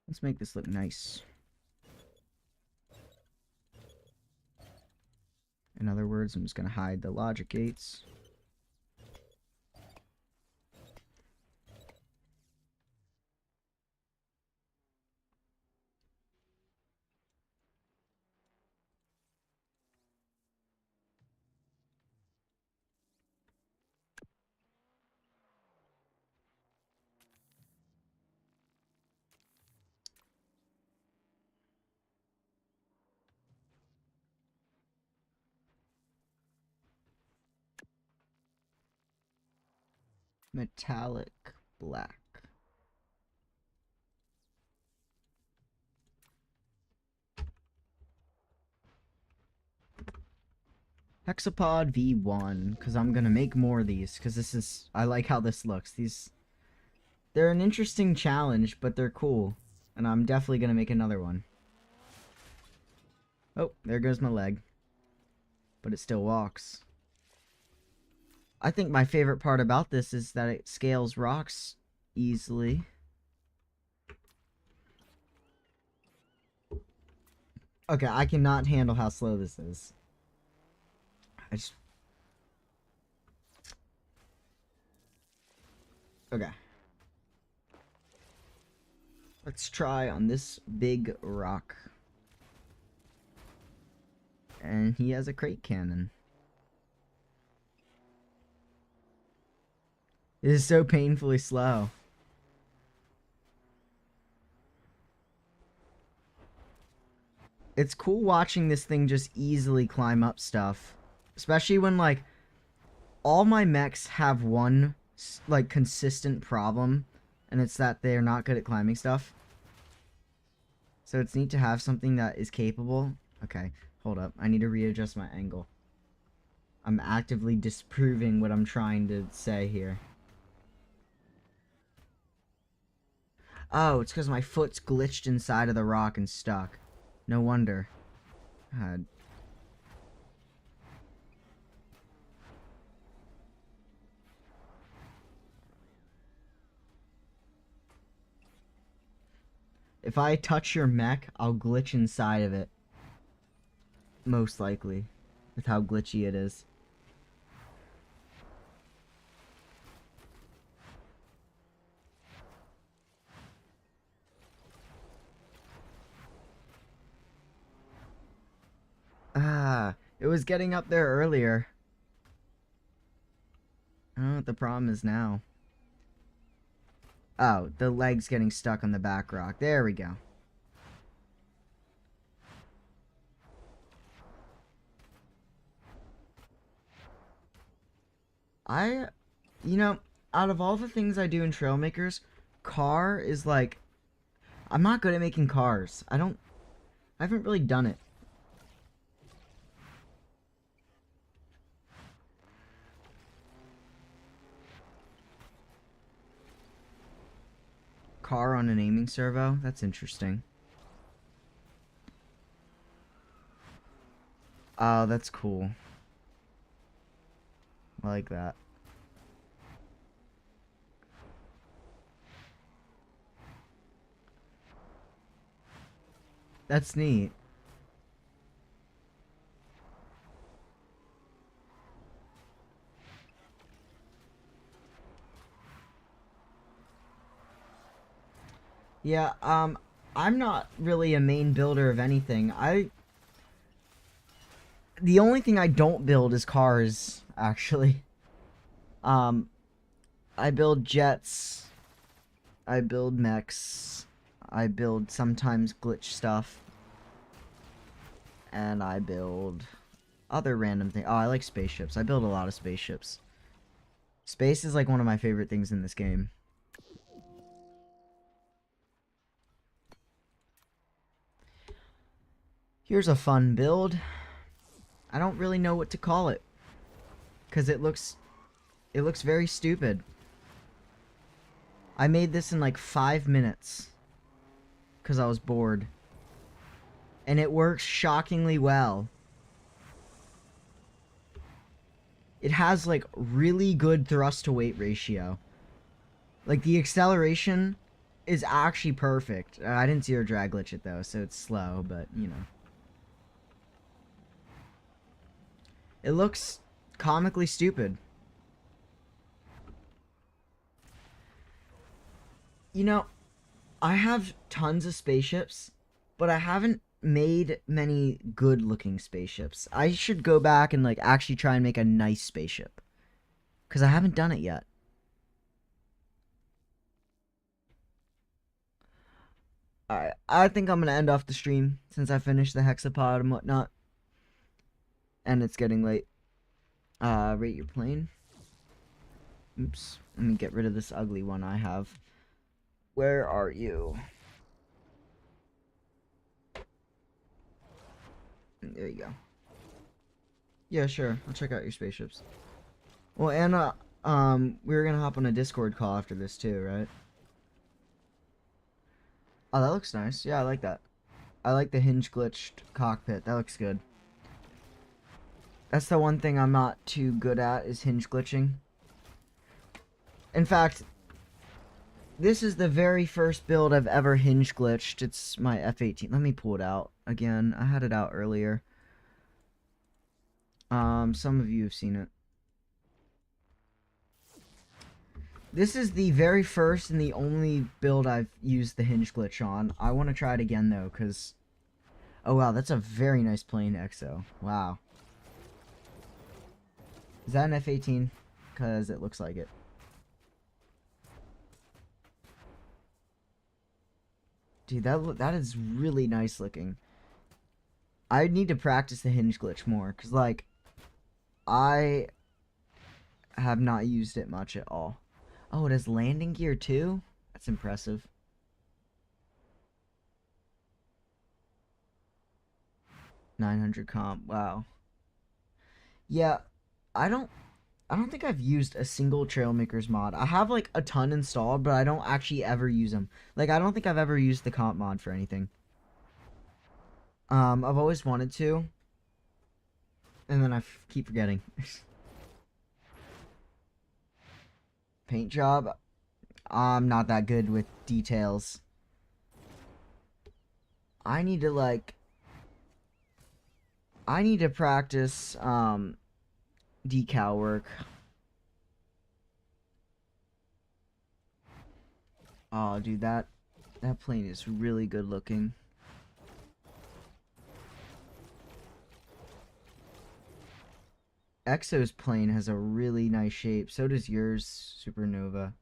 Let's make this look nice. In other words, I'm just going to hide the logic gates. Metallic black. Hexapod V1, because I'm going to make more of these, because I like how this looks. They're an interesting challenge, but they're cool, and I'm definitely going to make another one. Oh, there goes my leg. But it still walks. I think my favorite part about this is that it scales rocks easily. Okay, I cannot handle how slow this is. Okay. Let's try on this big rock. And he has a crate cannon. It is so painfully slow. It's cool watching this thing just easily climb up stuff. Especially when, like, all my mechs have one, like, consistent problem. And it's that they're not good at climbing stuff. So it's neat to have something that is capable. Okay, hold up. I need to readjust my angle. I'm actively disproving what I'm trying to say here. Oh, it's because my foot's glitched inside of the rock and stuck. No wonder. God. If I touch your mech, I'll glitch inside of it. Most likely. With how glitchy it is. It was getting up there earlier. I don't know what the problem is now. Oh, the leg's getting stuck on the back rock. There we go. You know, out of all the things I do in Trailmakers, car is like, I'm not good at making cars. I haven't really done it. car on an aiming servo. That's interesting. Oh, that's cool. I like that. That's neat. Yeah, I'm not really a main builder of anything. The only thing I don't build is cars, actually. Um, I build jets, I build mechs, I build sometimes glitch stuff, and I build other random things. Oh, I like spaceships. I build a lot of spaceships. Space is like one of my favorite things in this game. Here's a fun build. I don't really know what to call it, because it looks very stupid. I made this in like 5 minutes because I was bored. And it works shockingly well. It has like really good thrust to weight ratio. Like the acceleration is actually perfect. I didn't zero drag glitch it though, so it's slow, but you know. It looks comically stupid. You know, I have tons of spaceships, but I haven't made many good looking spaceships. I should go back and like actually try and make a nice spaceship, because I haven't done it yet. Alright, I think I'm gonna end off the stream since I finished the hexapod and whatnot. And it's getting late. Rate your plane. Oops. Let me get rid of this ugly one I have. Where are you? There you go. Yeah, sure. I'll check out your spaceships. Well, Anna, we were gonna hop on a Discord call after this too, right? Oh, that looks nice. Yeah, I like that. I like the hinge glitched cockpit. That looks good. That's the one thing I'm not too good at, is hinge glitching. In fact, this is the very first build I've ever hinge glitched. It's my F-18. Let me pull it out again. I had it out earlier. Some of you have seen it. This is the very first and the only build I've used the hinge glitch on. I want to try it again though, because... Oh wow, that's a very nice plane, EXO. Wow. Is that an F-18? Because it looks like it. Dude, that is really nice looking. I need to practice the hinge glitch more, because, like, I have not used it much at all. Oh, it has landing gear, too? That's impressive. $900 comp, wow. Yeah, I don't think I've used a single Trailmakers mod. I have, like, a ton installed, but I don't actually ever use them. Like, I don't think I've ever used the comp mod for anything. I've always wanted to, and then I keep forgetting. Paint job, I'm not that good with details. I need to, like... I need to practice, decal work. Oh, dude, that plane is really good looking. Exo's plane has a really nice shape. So does yours, Supernova.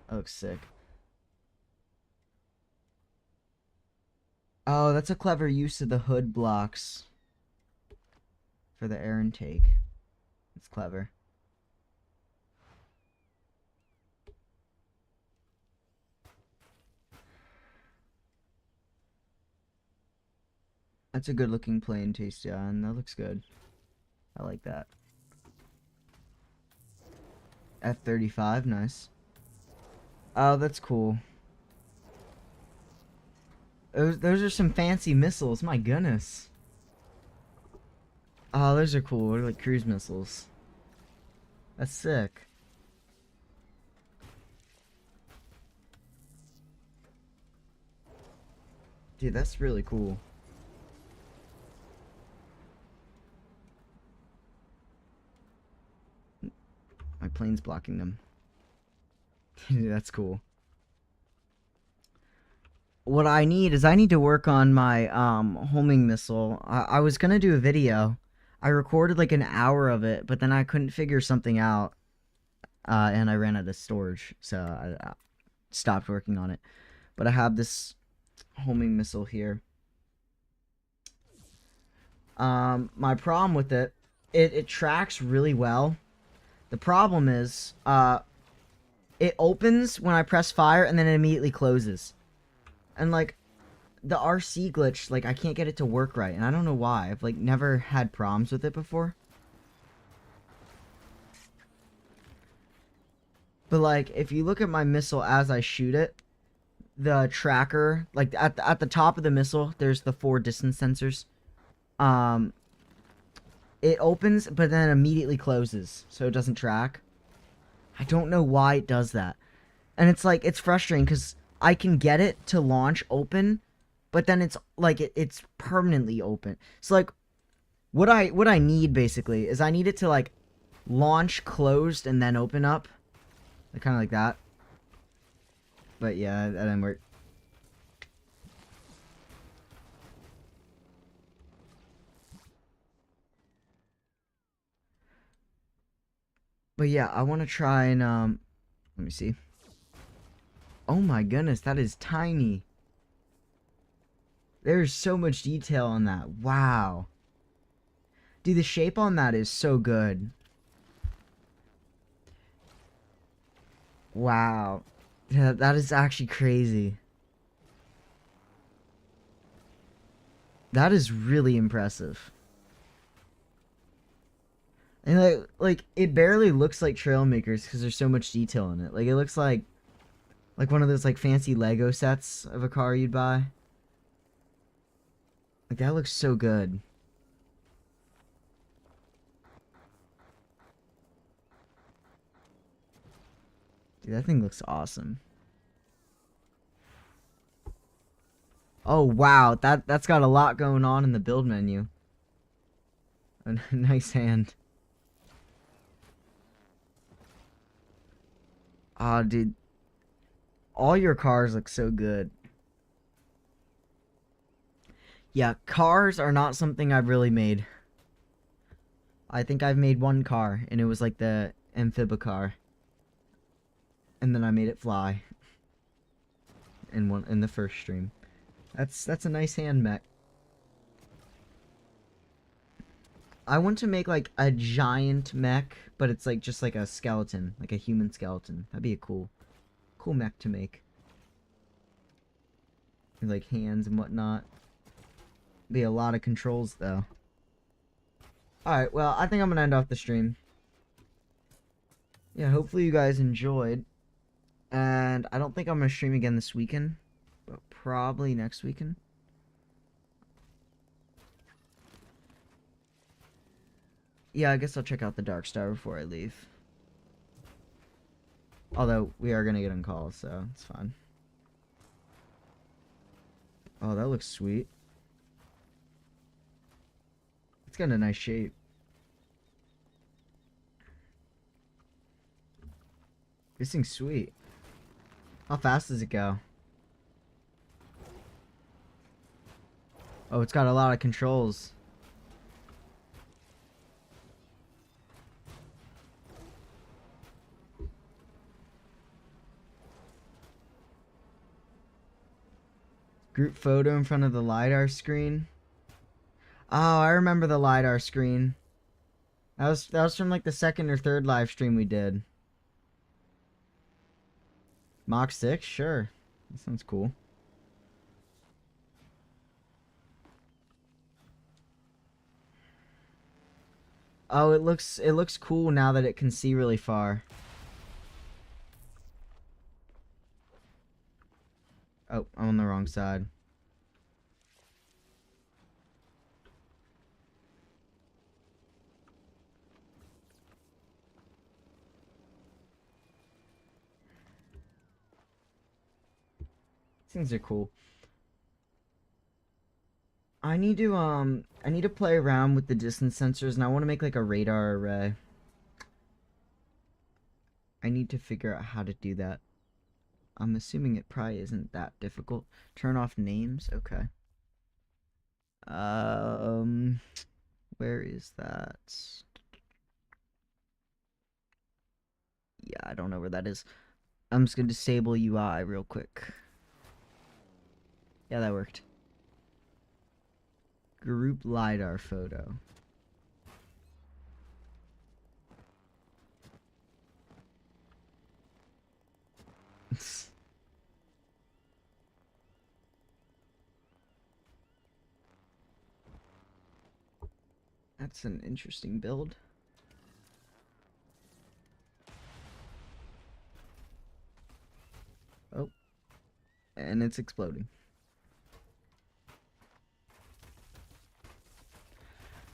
That looks sick. Oh, that's a clever use of the hood blocks for the air intake. It's clever. That's a good looking plane, Tastia, and that looks good. I like that. F-35, nice. Oh, that's cool. Those are some fancy missiles. My goodness. Oh, those are cool. They're like cruise missiles. That's sick. Dude, that's really cool. My plane's blocking them. Dude, that's cool. What I need is I need to work on my homing missile. I was gonna do a video. I recorded like an hour of it, but then I couldn't figure something out, and I ran out of storage, so I stopped working on it. But I have this homing missile here. My problem with it tracks really well. The problem is, it opens when I press fire and then it immediately closes. And like, the RC glitch, like I can't get it to work right, and I don't know why. I've like never had problems with it before. But like, if you look at my missile as I shoot it, the tracker, like at the top of the missile, there's the 4 distance sensors. It opens, but then immediately closes, so it doesn't track. I don't know why it does that. And it's like, it's frustrating, because I can get it to launch open, but then it's like, it's permanently open. So like, what I need, basically, is I need it to like, launch closed and then open up. Like, kind of like that. But yeah, that didn't work. But yeah, I want to try and, let me see. Oh my goodness, that is tiny. There's so much detail on that. Wow. Dude, the shape on that is so good. Wow. Yeah, that is actually crazy. That is really impressive. And like it barely looks like Trailmakers because there's so much detail in it. Like it looks like one of those like fancy Lego sets of a car you'd buy. Like that looks so good. Dude, that thing looks awesome. Oh wow, that's got a lot going on in the build menu. A nice hand. Ah, dude. All your cars look so good. Yeah, cars are not something I've really made. I think I've made one car, and it was like the amphibicar. And then I made it fly. In the first stream. That's a nice hand mech. I want to make like a giant mech, but it's like just like a skeleton, like a human skeleton. That'd be a cool mech to make. With like hands and whatnot. Be a lot of controls though. Alright, well, I think I'm gonna end off the stream. Yeah, hopefully you guys enjoyed. And I don't think I'm gonna stream again this weekend, but probably next weekend. Yeah, I guess I'll check out the Dark Star before I leave. Although, we are gonna get on call, so it's fine. Oh, that looks sweet. It's got a nice shape. This thing's sweet. How fast does it go? Oh, it's got a lot of controls. Group photo in front of the LiDAR screen. Oh, I remember the LiDAR screen. That was from like the second or third live stream we did. Mach 6? Sure. That sounds cool. Oh, it looks cool now that it can see really far. Oh, I'm on the wrong side. Things are cool. I need to play around with the distance sensors, and I want to make like a radar array. I need to figure out how to do that. I'm assuming it probably isn't that difficult. Turn off names. Okay. Where is that? Yeah, I don't know where that is. I'm just gonna disable UI real quick. Yeah, that worked. Group LiDAR photo. That's an interesting build. Oh. And it's exploding.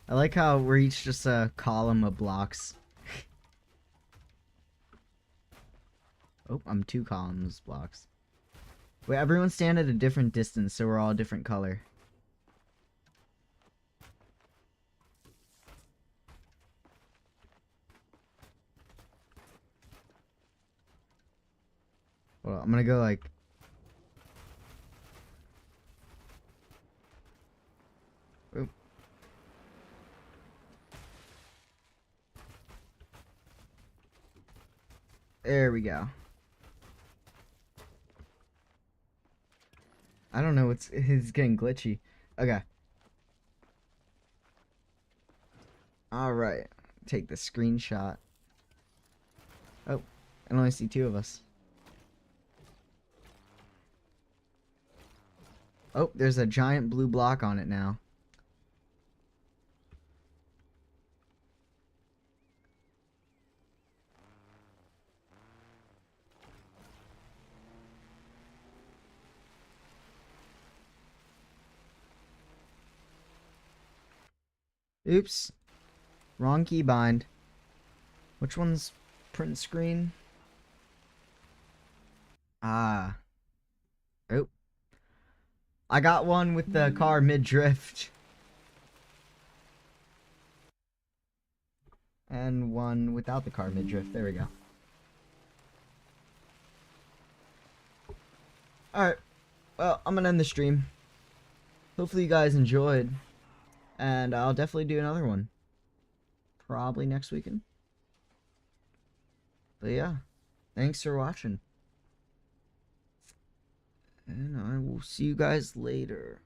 I like how we're each just a column of blocks. Oh, I'm 2 columns blocks. Wait, everyone stand at a different distance so we're all a different color. Well, I'm gonna go like... Oop. There we go. I don't know, it's getting glitchy. Okay. Alright. Take the screenshot. Oh, I only see 2 of us. Oh, there's a giant blue block on it now. Oops. Wrong keybind. Which one's print screen? Ah. Oh. I got one with the car mid-drift. And one without the car mid-drift. There we go. Alright. Well, I'm gonna end the stream. Hopefully you guys enjoyed. And I'll definitely do another one. Probably next weekend. But yeah. Thanks for watching. And I will see you guys later.